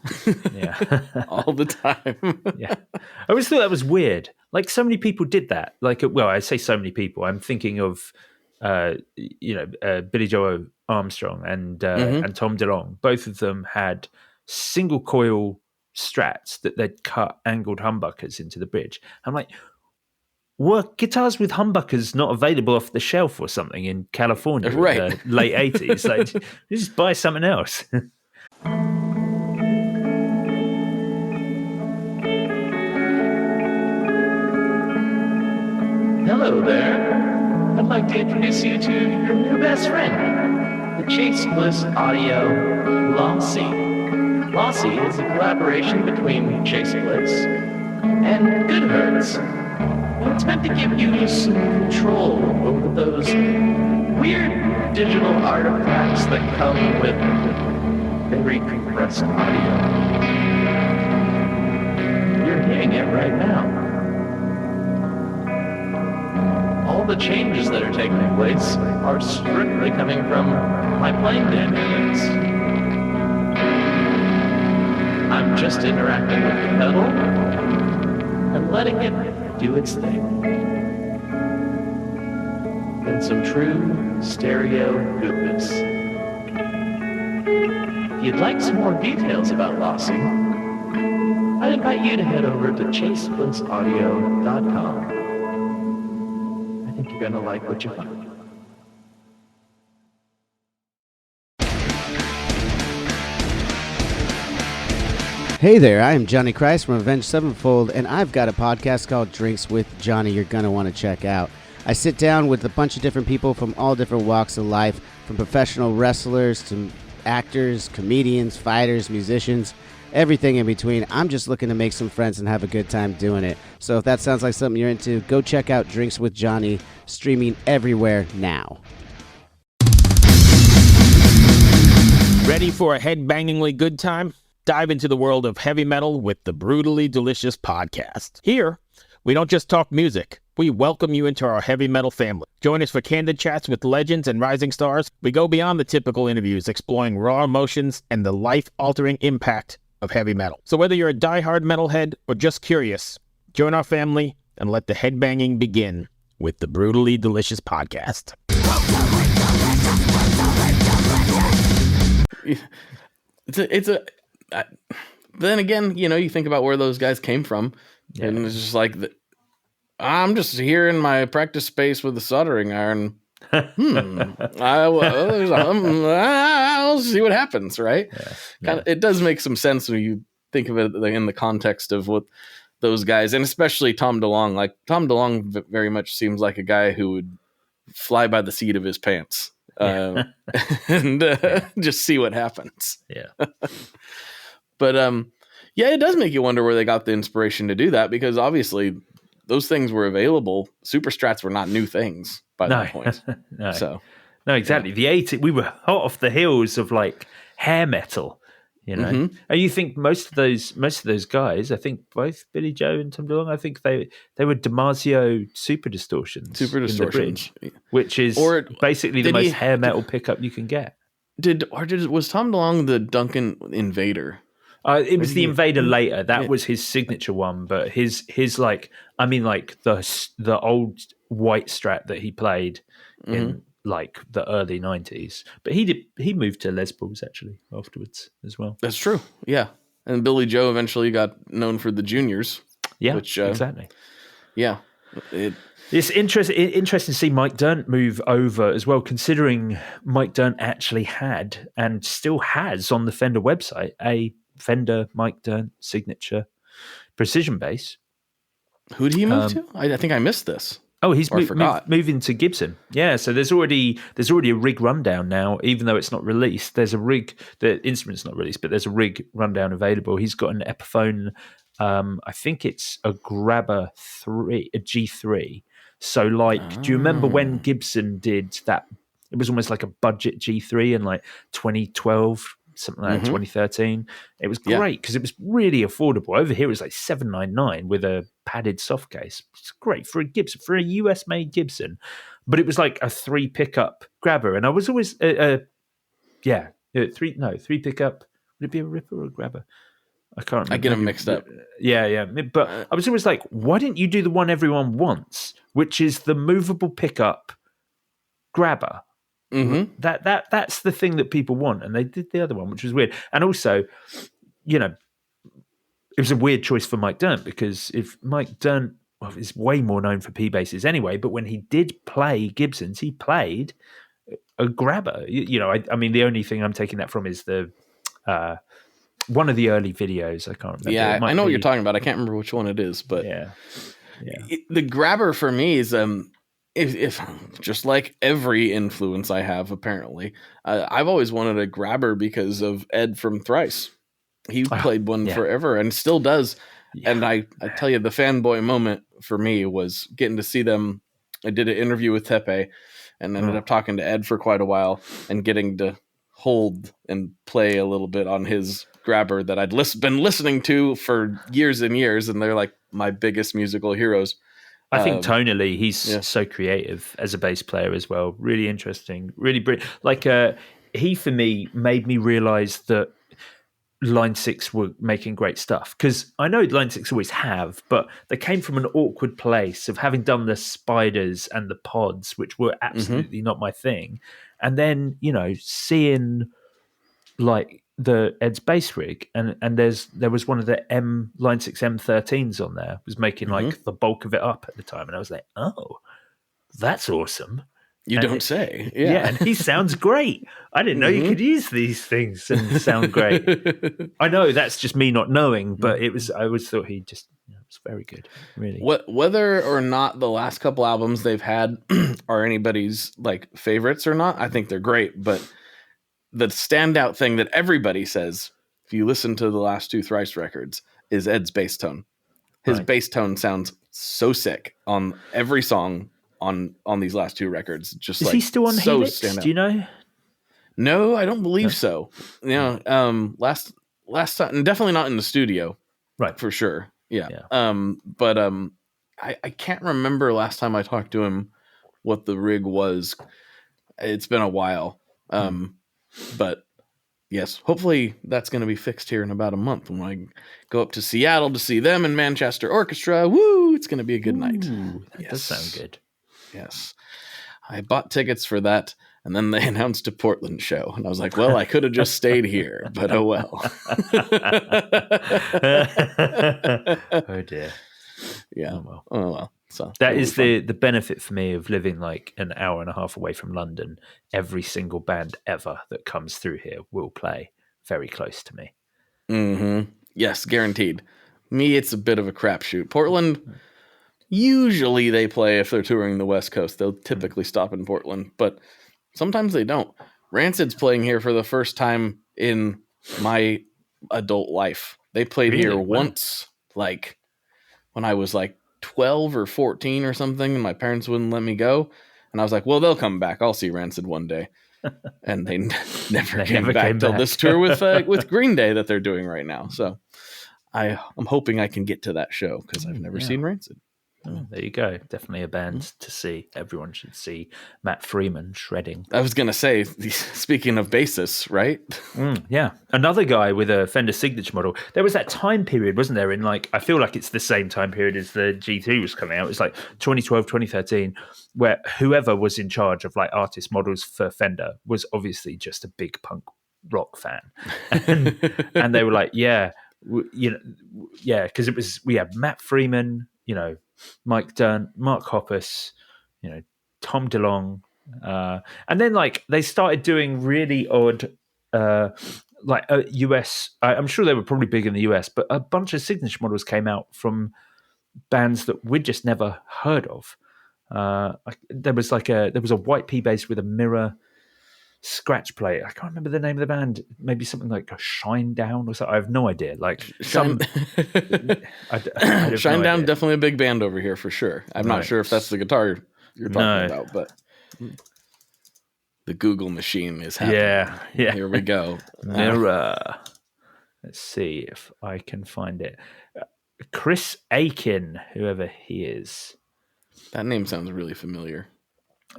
Yeah, all the time. Yeah, I always thought that was weird. Like so many people did that. Like, well, I say so many people. I'm thinking of, Billy Joe Armstrong and Tom DeLonge. Both of them had single coil Strats that they'd cut angled humbuckers into the bridge. I'm like, were guitars with humbuckers not available off the shelf or something in California in the late 80s? Like, just buy something else. Hello there. I'd like to introduce you to your new best friend, the Chase Bliss Audio Lossy. Lossy is a collaboration between Chase Bliss and Goodhertz. It's meant to give you some control over those weird digital artifacts that come with very compressed audio. You're hearing it right now. All the changes that are taking place are strictly coming from my playing dynamics. I'm just interacting with the pedal and letting it do its thing. In some true stereo goodness. If you'd like some more details about Lossy, I'd invite you to head over to chaseblinssaudio.com. I think you're going to like what you find. Hey there, I am Johnny Christ from Avenged Sevenfold, and I've got a podcast called Drinks with Johnny you're going to want to check out. I sit down with a bunch of different people from all different walks of life, from professional wrestlers to actors, comedians, fighters, musicians, everything in between. I'm just looking to make some friends and have a good time doing it. So if that sounds like something you're into, go check out Drinks with Johnny, streaming everywhere now. Ready for a head-bangingly good time? Dive into the world of heavy metal with the Brutally Delicious podcast. Here, we don't just talk music. We welcome you into our heavy metal family. Join us for candid chats with legends and rising stars. We go beyond the typical interviews, exploring raw emotions and the life-altering impact of heavy metal. So whether you're a diehard metalhead or just curious, join our family and let the headbanging begin with the Brutally Delicious podcast. Then again, you think about where those guys came from, and it's just like, I'm just here in my practice space with a soldering iron. I'll see what happens, right? It does make some sense when you think of it in the context of what those guys, and especially Tom DeLonge. Like, Tom DeLonge very much seems like a guy who would fly by the seat of his pants and just see what happens. Yeah. But it does make you wonder where they got the inspiration to do that, because obviously those things were available. Super Strats were not new things by that point. No, exactly. The 80s, we were hot off the heels of like hair metal, And you think most of those guys, I think both Billy Joe and Tom DeLonge, I think they were DiMarzio super distortions, which is basically the most hair metal pickup you can get. Was Tom DeLonge the Duncan Invader? It was the Invader later. That was his signature one, but his like the old white Strat that he played in like the early 90s. But he moved to Les Pauls actually afterwards as well. That's true. Yeah. And Billy Joe eventually got known for the Juniors. Yeah, exactly. Yeah. It's interesting to see Mike Dirnt move over as well, considering Mike Dirnt actually had and still has on the Fender website a Fender Mike Dirnt signature precision bass. Who did he move to? I think I missed this. Oh, he's moving to Gibson. Yeah, so there's already a rig rundown now, even though it's not released. There's a rig, the instrument's not released, but there's a rig rundown available. He's got an Epiphone, I think it's a Grabber 3, a G3. So do you remember when Gibson did that? It was almost like a budget G3 in like 2012, something like that, 2013. It was great because it was really affordable. Over here it was like $799 with a padded soft case. It's great for a Gibson, for a US made Gibson. but it was like a 3 pickup grabber, and I was always three pickup. Would it be a ripper or a grabber? I can't remember. I get them mixed up. Yeah. But I was always like, why didn't you do the one everyone wants, which is the movable pickup grabber? Mm-hmm. That's the thing that people want, and they did the other one, which was weird. And also, it was a weird choice for Mike Dirnt, because if Mike Dirnt is way more known for P basses anyway, but when he did play Gibsons, he played a grabber. I mean, the only thing I'm taking that from is the one of the early videos. I can't remember. Yeah, I know what you're talking about. I can't remember which one it is, but the grabber for me is if just like every influence I have, apparently, I've always wanted a grabber because of Ed from Thrice. He played one forever and still does. Yeah. And I tell you, the fanboy moment for me was getting to see them. I did an interview with Tepe and ended up talking to Ed for quite a while and getting to hold and play a little bit on his grabber that I'd been listening to for years and years. And they're like my biggest musical heroes. I think tonally, he's so creative as a bass player as well. Really interesting, really brilliant. Like he, for me, made me realize that Line 6 were making great stuff, because I know Line 6 always have, but they came from an awkward place of having done the Spiders and the Pods, which were absolutely not my thing. And then, seeing like the Ed's bass rig, and there was one of the Line 6 M13s on there, was making like the bulk of it up at the time, and I was like, oh, that's awesome. You don't say. Yeah, and he sounds great. I didn't know you could use these things and sound great. I know that's just me not knowing, but I always thought he just was very good, really. Whether or not the last couple albums they've had are anybody's like favorites or not, I think they're great. But the standout thing that everybody says, if you listen to the last 2 Thrice records, is Ed's bass tone. His bass tone sounds so sick on every song. On these last 2 records, just is he still on Helix? Do you know? No, I don't believe so. Last time, and definitely not in the studio, right? For sure. Yeah. But I can't remember last time I talked to him what the rig was. It's been a while. But yes, hopefully that's going to be fixed here in about a month when I go up to Seattle to see them in Manchester Orchestra. Woo! It's going to be a good night. That does sound good. Yes. I bought tickets for that, and then they announced a Portland show. And I was like, well, I could have just stayed here, but oh well. Oh, dear. Yeah. Oh, well. So that is the benefit for me of living like an hour and a half away from London. Every single band ever that comes through here will play very close to me. Mm-hmm. Yes, guaranteed. Me, it's a bit of a crapshoot. Portland... Usually they play if they're touring the West Coast. They'll typically stop in Portland, but sometimes they don't. Rancid's playing here for the first time in my adult life. They played here once, like when I was like 12 or 14 or something, and my parents wouldn't let me go. And I was like, well, they'll come back. I'll see Rancid one day. And they never came back till this tour with Green Day that they're doing right now. So I'm hoping I can get to that show because I've never seen Rancid. Oh, there you go. Definitely a band to see. Everyone should see Matt Freeman shredding. I was going to say, speaking of bassists, right? Yeah. Another guy with a Fender Signature model. There was that time period, wasn't there, in like, I feel like it's the same time period as the G2 was coming out. It's like 2012, 2013, where whoever was in charge of like artist models for Fender was obviously just a big punk rock fan. And they were like, because we had Matt Freeman, Mike Dirnt, Mark Hoppus, Tom DeLonge, and then like they started doing really odd, US. I'm sure they were probably big in the US, but a bunch of signature models came out from bands that we'd just never heard of. There was a white P bass with a mirror scratch plate. I can't remember the name of the band. Maybe something like Shine Down or something. I have no idea. Like Shine Down, definitely a big band over here for sure. I'm not sure if that's the guitar you're talking about, but the Google machine is happening. Yeah. Here we go. Mirror. Let's see if I can find it. Chris Aiken, whoever he is. That name sounds really familiar.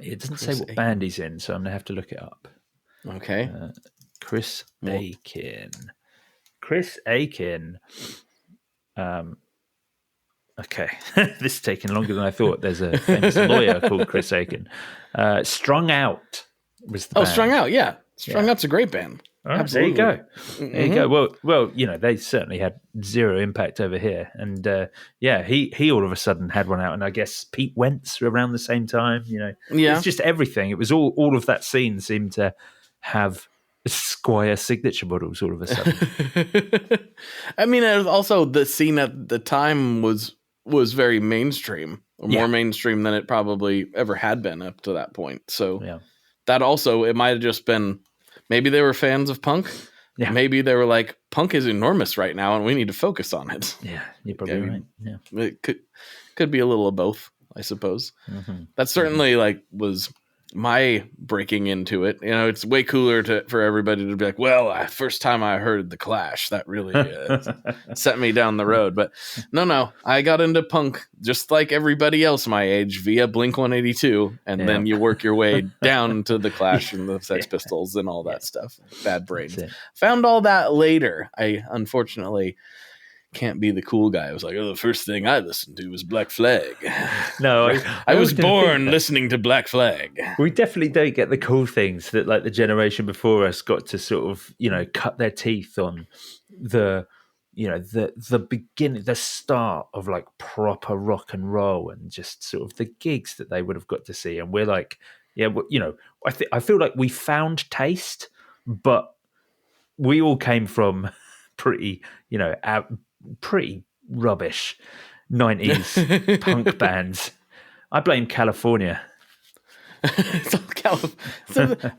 It doesn't Chris say what Aiken. band he's in, so I'm going to have to look it up. Okay. Chris Aiken. Chris Aiken. Okay, this is taking longer than I thought. There's a famous lawyer called Chris Aiken. Strung Out was the band. Strung Out, yeah. Strung Out's a great band. Right, Absolutely. there you go. There you go. Well, they certainly had zero impact over here, and he all of a sudden had one out, and I guess Pete Wentz around the same time. It's just everything. It was all of that scene seemed to have Squire signature models all of a sudden. I mean, also the scene at the time was very mainstream, or more mainstream than it probably ever had been up to that point. So that also, it might have just been, maybe they were fans of punk. Yeah. Maybe they were like, punk is enormous right now and we need to focus on it. Yeah, you're probably right. Yeah. It could be a little of both, I suppose. Mm-hmm. That certainly was my breaking into it. It's way cooler for everybody to be like, well, first time I heard The Clash, that really set me down the road. But no, I got into punk just like everybody else my age via Blink-182, and then you work your way down to The Clash and the Sex Pistols and all that stuff. Bad Brains. Found all that later. I unfortunately can't be the cool guy. I was like, the first thing I listened to was Black Flag. No, I was born listening to Black Flag. We definitely don't get the cool things that the generation before us got to sort of, cut their teeth on the beginning, the start of proper rock and roll, and just sort of the gigs that they would have got to see. And we're like, I feel like we found taste, but we all came from pretty rubbish 90s punk bands. I blame California.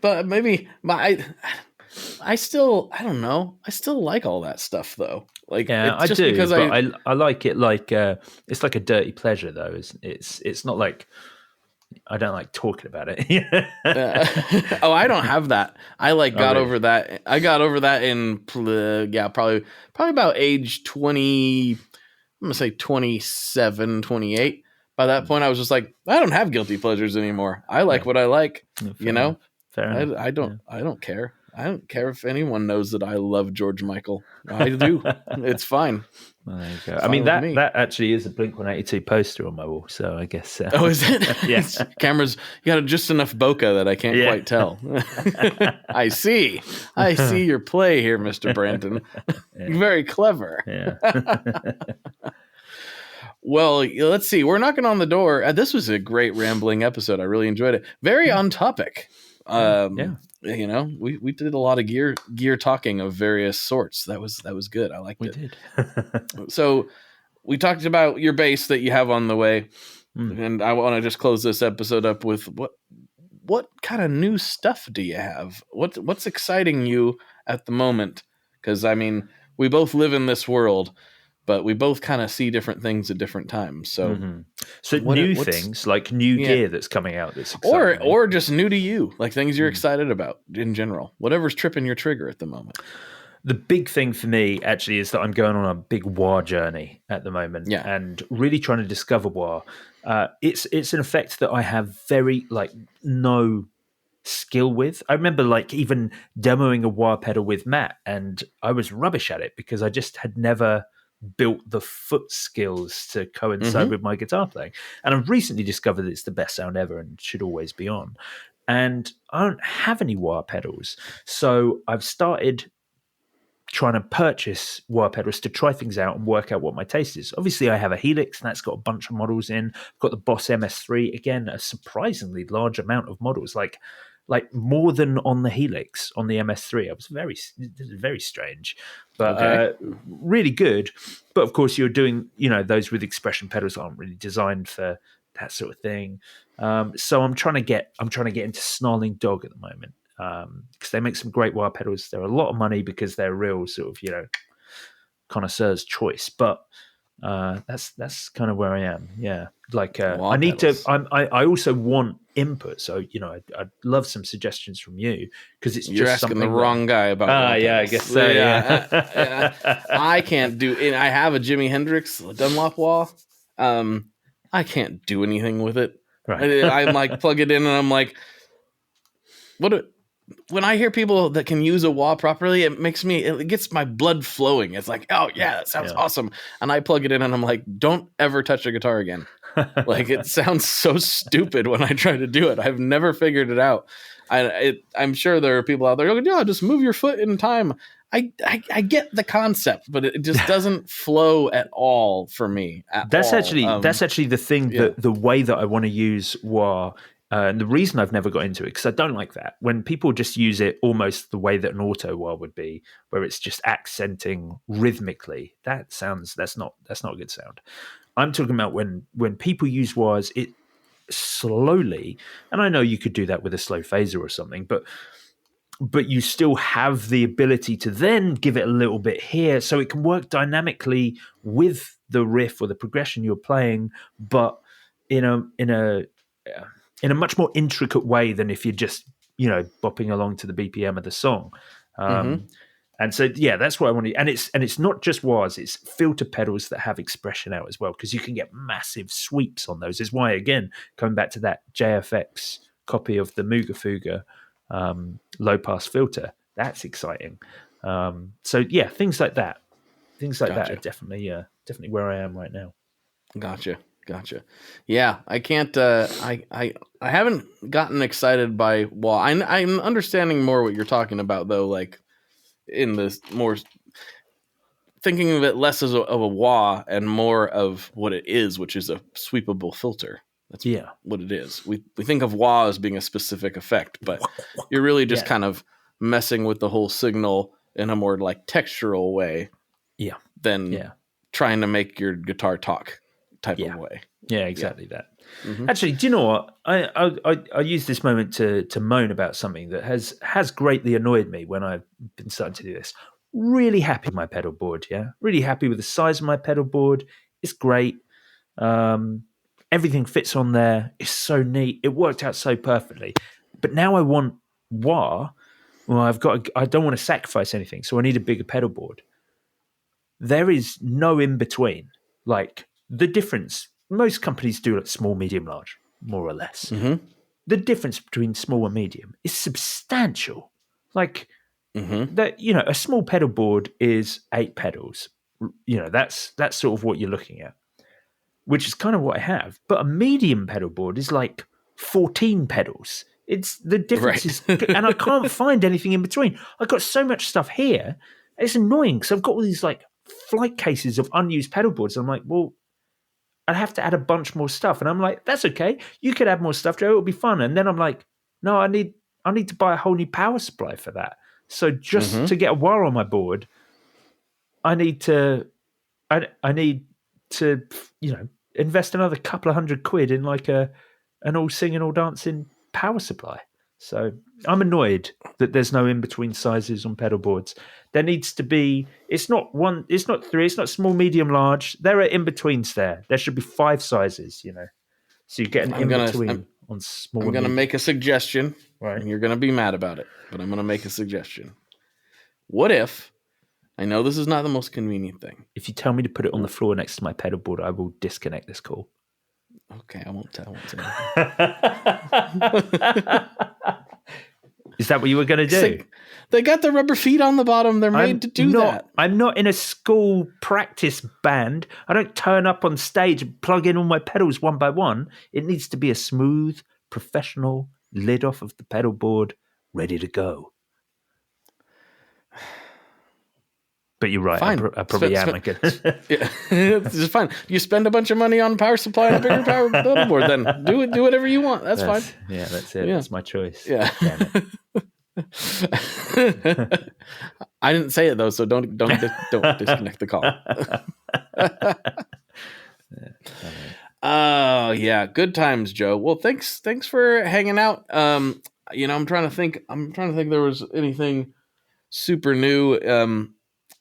But maybe I still, I don't know. I still like all that stuff though. I do, because I like it it's like a dirty pleasure though. It's not like I don't like talking about it. I don't have that. I got over that. I got over that in probably about age 20. I'm gonna say 27, 28. By that point, I was just like, I don't have guilty pleasures anymore. I like what I like. Fair enough. I don't care. I don't care if anyone knows that I love George Michael. I do. It's fine. Well, there you go. I mean, that actually is a Blink-182 poster on my wall, so I guess. Oh, is it? Yes. Cameras, you got just enough bokeh that I can't quite tell. I see your play here, Mr. Branton. Very clever. Yeah. Well, let's see. We're knocking on the door. This was a great rambling episode. I really enjoyed it. Very on topic. We did a lot of gear talking of various sorts. That was good. I liked it. We did. So we talked about your bass that you have on the way, and I want to just close this episode up with what kind of new stuff do you have? What's exciting you at the moment? Because I mean, we both live in this world, but we both kind of see different things at different times. So, things like new gear that's coming out that's exciting, or just new to you, like things you're excited about in general. Whatever's tripping your trigger at the moment. The big thing for me actually is that I'm going on a big wah journey at the moment, and really trying to discover wah. It's an effect that I have very no skill with. I remember even demoing a wah pedal with Matt, and I was rubbish at it because I just had never built the foot skills to coincide with my guitar playing. And I've recently discovered that it's the best sound ever and should always be on. And I don't have any wah pedals. So I've started trying to purchase wah pedals to try things out and work out what my taste is. Obviously, I have a Helix, and that's got a bunch of models in. I've got the Boss MS3, again, a surprisingly large amount of models, like more than on the Helix, on the MS3. I was very strange, but really good. But of course, you're doing, those with expression pedals aren't really designed for that sort of thing. So I'm trying to get into Snarling Dog at the moment, because they make some great wah pedals. They're a lot of money because they're real sort of, connoisseur's choice, but that's kind of where I am. Yeah. I need pedals. I also want input. So, I'd love some suggestions from you, because you're just asking the wrong guy about. I guess so. Yeah. I can't do it. I have a Jimi Hendrix Dunlop wah. I can't do anything with it. Right. I'm like, plug it in, and I'm like, when I hear people that can use a wah properly, it gets my blood flowing. It's like, oh yeah, that sounds awesome. And I plug it in and I'm like, don't ever touch a guitar again. Like, it sounds so stupid when I try to do it. I've never figured it out. I'm sure there are people out there going, yeah, just move your foot in time. I get the concept, but it just doesn't flow at all for me. That's actually the thing, that the way that I want to use wah. And the reason I've never got into it, because I don't like that. When people just use it almost the way that an auto wah would be, where it's just accenting rhythmically, that's not a good sound. I'm talking about when people use wahs, it slowly, and I know you could do that with a slow phaser or something, but you still have the ability to then give it a little bit here, so it can work dynamically with the riff or the progression you're playing, but in a much more intricate way than if you're just, bopping along to the BPM of the song. And so, that's what I want to. And it's not just wahs; it's filter pedals that have expression out as well, because you can get massive sweeps on those. Is why, again, coming back to that JFX copy of the Mooga Fuga low pass filter, that's exciting. So things like that. That are definitely where I am right now. Gotcha. Yeah, I can't. I haven't gotten excited by wah. I'm understanding more what you're talking about, though. Like, in this more thinking of it less as of a wah and more of what it is, which is a sweepable filter. That's what it is. We think of wah as being a specific effect, but you're really just kind of messing with the whole signal in a more like textural way. Than trying to make your guitar talk type of way. Yeah, exactly that. Mm-hmm. Actually, do you know what? I use this moment to moan about something that has greatly annoyed me when I've been starting to do this. Really happy with my pedal board, really happy with the size of my pedal board. It's great. Everything fits on there. It's so neat. It worked out so perfectly. But now I want wah. Well, I don't want to sacrifice anything, so I need a bigger pedal board. There is no in between. Like, the difference, most companies do it small, medium, large, more or less. Mm-hmm. The difference between small and medium is substantial. Like, that, a small pedal board is 8 pedals. That's sort of what you're looking at, which is kind of what I have. But a medium pedal board is like 14 pedals. It's the difference is, and I can't find anything in between. I've got so much stuff here. It's annoying because I've got all these like flight cases of unused pedal boards. I'm like, well, I'd have to add a bunch more stuff. And I'm like, that's okay. You could add more stuff, Joe. It'll be fun. And then I'm like, no, I need to buy a whole new power supply for that. So just to get a wah on my board, I need to invest another couple of £100 in like an all singing, all dancing power supply. So I'm annoyed that there's no in between sizes on pedal boards. There needs to be. It's not 1. It's not 3. It's not small, medium, large. There are in betweens there. There should be 5 sizes. So you get an in between on small. I'm going to make a suggestion, right? And you're going to be mad about it, but I'm going to make a suggestion. What if? I know this is not the most convenient thing. If you tell me to put it on the floor next to my pedal board, I will disconnect this call. Okay, I won't tell. Is that what you were going to do? They got the rubber feet on the bottom. They're made to do that. I'm not in a school practice band. I don't turn up on stage and plug in all my pedals one by one. It needs to be a smooth, professional lid off of the pedal board, ready to go. But you're right. Fine. I probably am. Yeah, it's just fine. You spend a bunch of money on power supply and a bigger power pedal board, then do whatever you want. That's fine. Yeah, that's it. Yeah. That's my choice. Yeah. I didn't say it though, so don't disconnect the call. Oh yeah, good times, Joe. Well, thanks for hanging out. I'm trying to think there was anything super new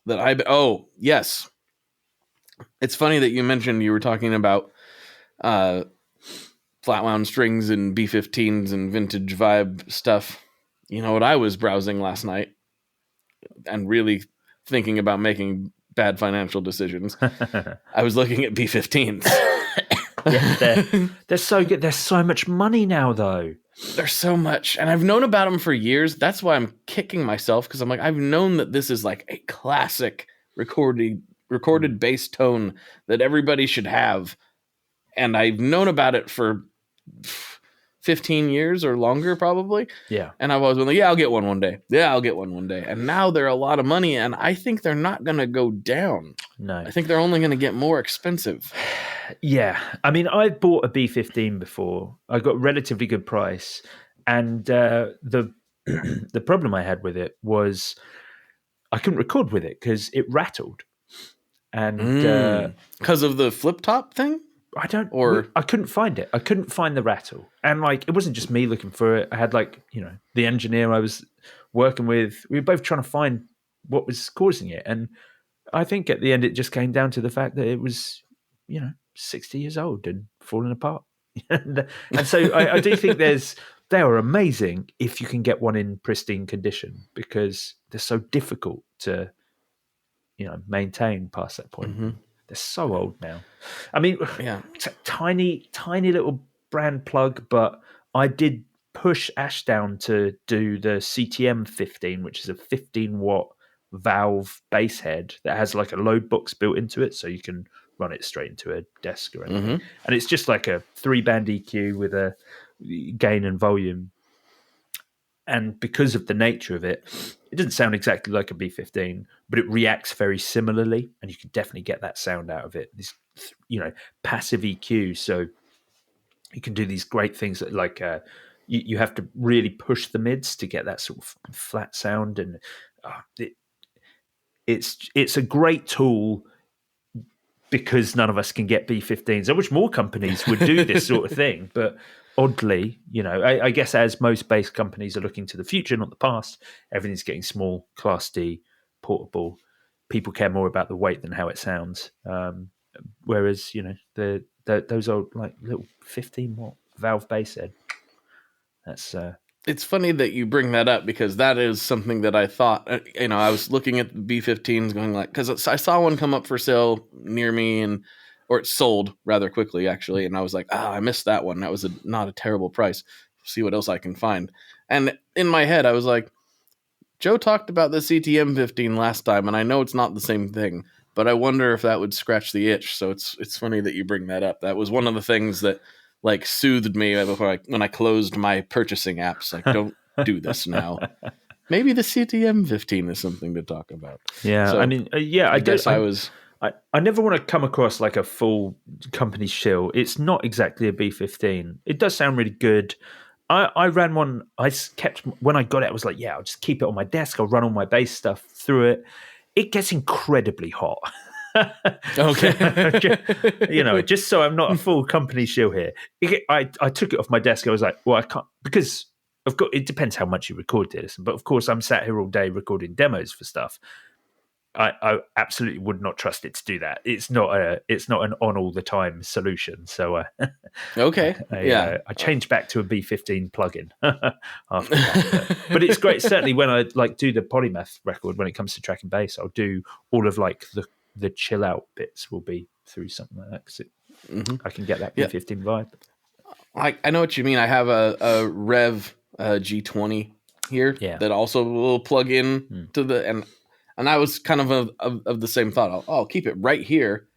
oh yes, it's funny that you mentioned you were talking about flat wound strings and B15s and vintage vibe stuff. You know what I was browsing last night and really thinking about making bad financial decisions. I was looking at B15s. Yeah, they're so good. There's so much money now, though. There's so much, and I've known about them for years. That's why I'm kicking myself, because I'm like, I've known that this is like a classic recorded bass tone that everybody should have, and I've known about it for 15 years or longer, probably. Yeah. And I've always been like, yeah, I'll get one day. Yeah, I'll get one day. And now they're a lot of money, and I think they're not going to go down. No. I think they're only going to get more expensive. Yeah. I mean, I bought a B15 before. I got a relatively good price. And the problem I had with it was I couldn't record with it because it rattled. And because of the flip top thing? I couldn't find it. I couldn't find the rattle. And like, it wasn't just me looking for it. I had like, the engineer I was working with, we were both trying to find what was causing it. And I think at the end, it just came down to the fact that it was, 60 years old and falling apart. and so I do think they are amazing if you can get one in pristine condition, because they're so difficult to, maintain past that point. Mm-hmm. They're so old now. I mean, yeah, it's a tiny little brand plug, but I did push Ashdown to do the CTM 15, which is a 15-watt valve bass head that has like a load box built into it, so you can run it straight into a desk or anything. Mm-hmm. And it's just like a 3-band EQ with a gain and volume. And because of the nature of it, it doesn't sound exactly like a B15, but it reacts very similarly, and you can definitely get that sound out of it. This, passive EQ, so you can do these great things that, like, you have to really push the mids to get that sort of flat sound, and it's a great tool because none of us can get B15s. I wish more companies would do this sort of thing, but oddly, I guess as most bass companies are looking to the future, not the past, everything's getting small, Class D, portable. People care more about the weight than how it sounds. Whereas, those are like little 15-watt valve bass head. That's it's funny that you bring that up, because that is something that I thought, I was looking at the B15s going like, because I saw one come up for sale near me, or it sold rather quickly, actually. And I was like, I missed that one. That was not a terrible price. See what else I can find. And in my head, I was like, Joe talked about the CTM 15 last time, and I know it's not the same thing, but I wonder if that would scratch the itch. So it's funny that you bring that up. That was one of the things that like soothed me when I closed my purchasing apps. Like, don't do this now. Maybe the CTM 15 is something to talk about. Yeah, so, I mean, I never want to come across like a full company shill. It's not exactly a B15. It does sound really good. I ran one. When I got it, I was like, yeah, I'll just keep it on my desk. I'll run all my bass stuff through it. It gets incredibly hot. Okay. Just so I'm not a full company shill here. I took it off my desk. I was like, well, I can't, because it depends how much you record this. But of course, I'm sat here all day recording demos for stuff. I absolutely would not trust it to do that. It's not an on all the time solution. So okay, I changed back to a B15 plugin after that. But it's great. Certainly when I like do the Polymath record, when it comes to tracking bass, I'll do all of like the chill out bits will be through something like that, because I can get that B15 vibe. I know what you mean. I have a Rev G20 here that also will plug in to the and I was kind of the same thought. I'll keep it right here,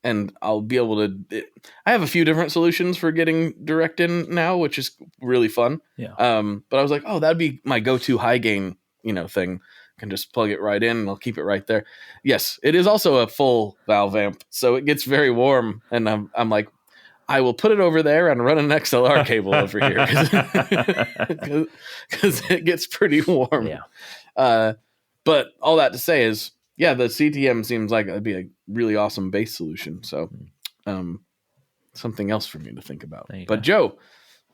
and I'll be able to. I have a few different solutions for getting direct in now, which is really fun. Yeah. But I was like, that'd be my go-to high gain, thing. I can just plug it right in, and I'll keep it right there. Yes, it is also a full valve amp, so it gets very warm, and I'm like, I will put it over there and run an XLR cable over here because it gets pretty warm. Yeah. But all that to say is, the CTM seems like it'd be a really awesome bass solution. So, something else for me to think about. But Joe,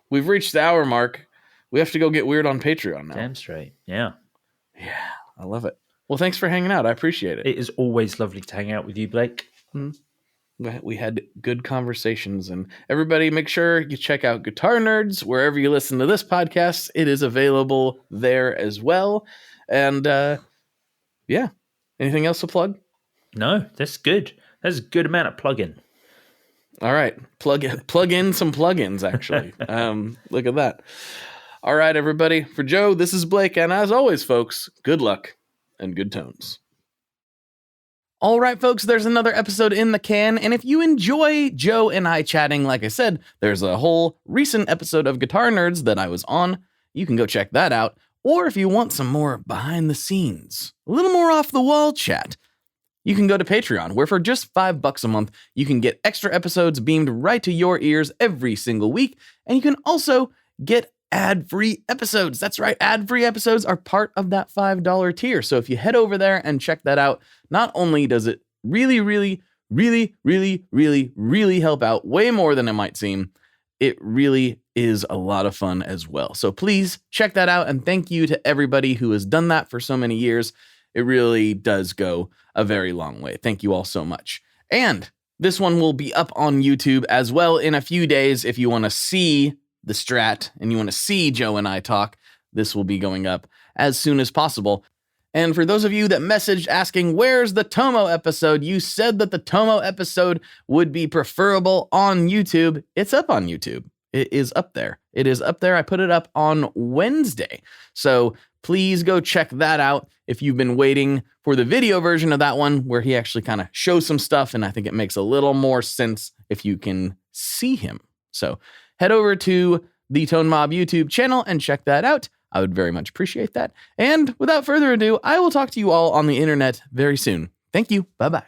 we've reached the hour mark. We have to go get weird on Patreon now. Damn straight. Yeah. Yeah, I love it. Well, thanks for hanging out. I appreciate it. It is always lovely to hang out with you, Blake. We had good conversations, and everybody make sure you check out Guitar Nerds wherever you listen to this podcast. It is available there as well. And anything else to plug? No, that's good. That's a good amount of plug-in. All right. Plug in some plugins, actually. Look at that. All right, everybody. For Joe, this is Blake. And as always, folks, good luck and good tones. All right, folks, there's another episode in the can. And if you enjoy Joe and I chatting, like I said, there's a whole recent episode of Guitar Nerds that I was on. You can go check that out. Or if you want some more behind the scenes, a little more off the wall chat, you can go to Patreon, where for just $5 a month, you can get extra episodes beamed right to your ears every single week. And you can also get ad-free episodes. That's right, ad-free episodes are part of that $5 tier. So if you head over there and check that out, not only does it really help out way more than it might seem, it really is a lot of fun as well. So please check that out, and thank you to everybody who has done that for so many years. It really does go a very long way. Thank you all so much. And this one will be up on YouTube as well in a few days. If you want to see the Strat and you want to see Joe and I talk, this will be going up as soon as possible. And for those of you that messaged asking, where's the Tomo episode? You said that the Tomo episode would be preferable on YouTube. It's up on YouTube. It is up there. It is up there. I put it up on Wednesday. So please go check that out if you've been waiting for the video version of that one, where he actually kind of shows some stuff. And I think it makes a little more sense if you can see him. So head over to the Tone Mob YouTube channel and check that out. I would very much appreciate that. And without further ado, I will talk to you all on the internet very soon. Thank you. Bye-bye.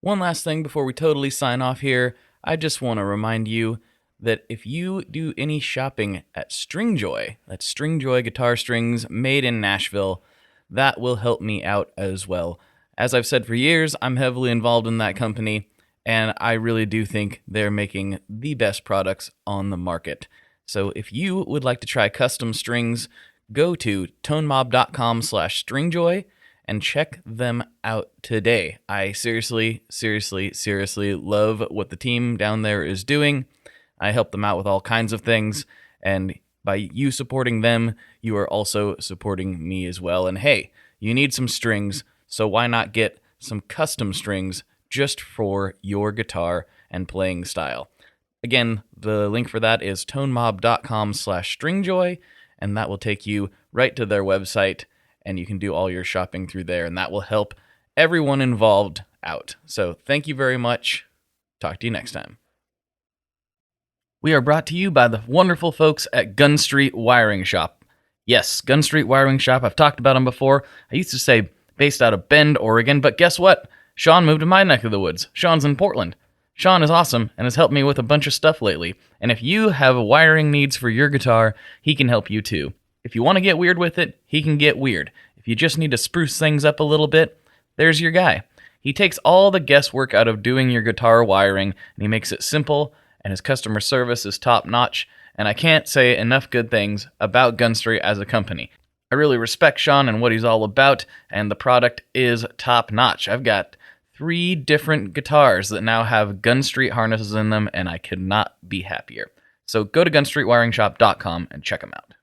One last thing before we totally sign off here. I just want to remind you that if you do any shopping at Stringjoy, that's Stringjoy guitar strings made in Nashville, that will help me out as well. As I've said for years, I'm heavily involved in that company, and I really do think they're making the best products on the market. So if you would like to try custom strings, go to tonemob.com/stringjoy and check them out today. I seriously love what the team down there is doing. I help them out with all kinds of things, and by you supporting them, you are also supporting me as well. And hey, you need some strings, so why not get some custom strings just for your guitar and playing style? Again, the link for that is tonemob.com/stringjoy, and that will take you right to their website, and you can do all your shopping through there, and that will help everyone involved out. So thank you very much. Talk to you next time. We are brought to you by the wonderful folks at Gun Street Wiring Shop. Yes, Gun Street Wiring Shop. I've talked about them before. I used to say based out of Bend, Oregon, but guess what? Sean moved to my neck of the woods. Sean's in Portland. Sean is awesome and has helped me with a bunch of stuff lately. And if you have wiring needs for your guitar, he can help you too. If you want to get weird with it, he can get weird. If you just need to spruce things up a little bit, there's your guy. He takes all the guesswork out of doing your guitar wiring, and he makes it simple, and his customer service is top-notch, and I can't say enough good things about Gun Street as a company. I really respect Sean and what he's all about, and the product is top-notch. I've got 3 different guitars that now have Gun Street harnesses in them, and I could not be happier. So go to gunstreetwiringshop.com and check them out.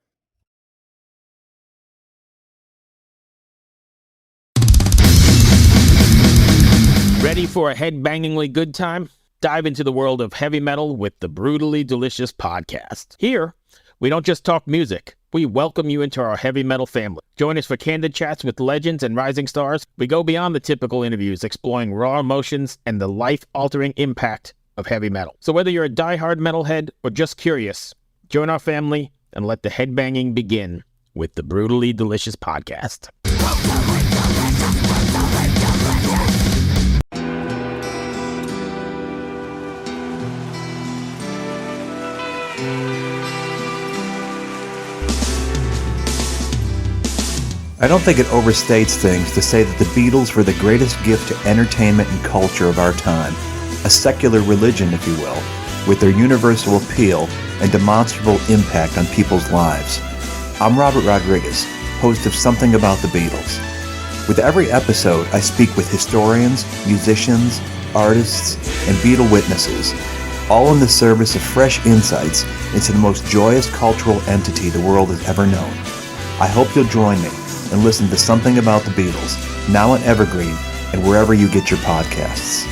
Ready for a head-bangingly good time? Dive into the world of heavy metal with the Brutally Delicious podcast. Here, we don't just talk music. We welcome you into our heavy metal family. Join us for candid chats with legends and rising stars. We go beyond the typical interviews, exploring raw emotions and the life-altering impact of heavy metal. So whether you're a diehard metalhead or just curious, join our family and let the headbanging begin with the Brutally Delicious podcast. I don't think it overstates things to say that the Beatles were the greatest gift to entertainment and culture of our time, a secular religion, if you will, with their universal appeal and demonstrable impact on people's lives. I'm Robert Rodriguez, host of Something About the Beatles. With every episode, I speak with historians, musicians, artists, and Beatle witnesses, all in the service of fresh insights into the most joyous cultural entity the world has ever known. I hope you'll join me and listen to Something About the Beatles, now on Evergreen and wherever you get your podcasts.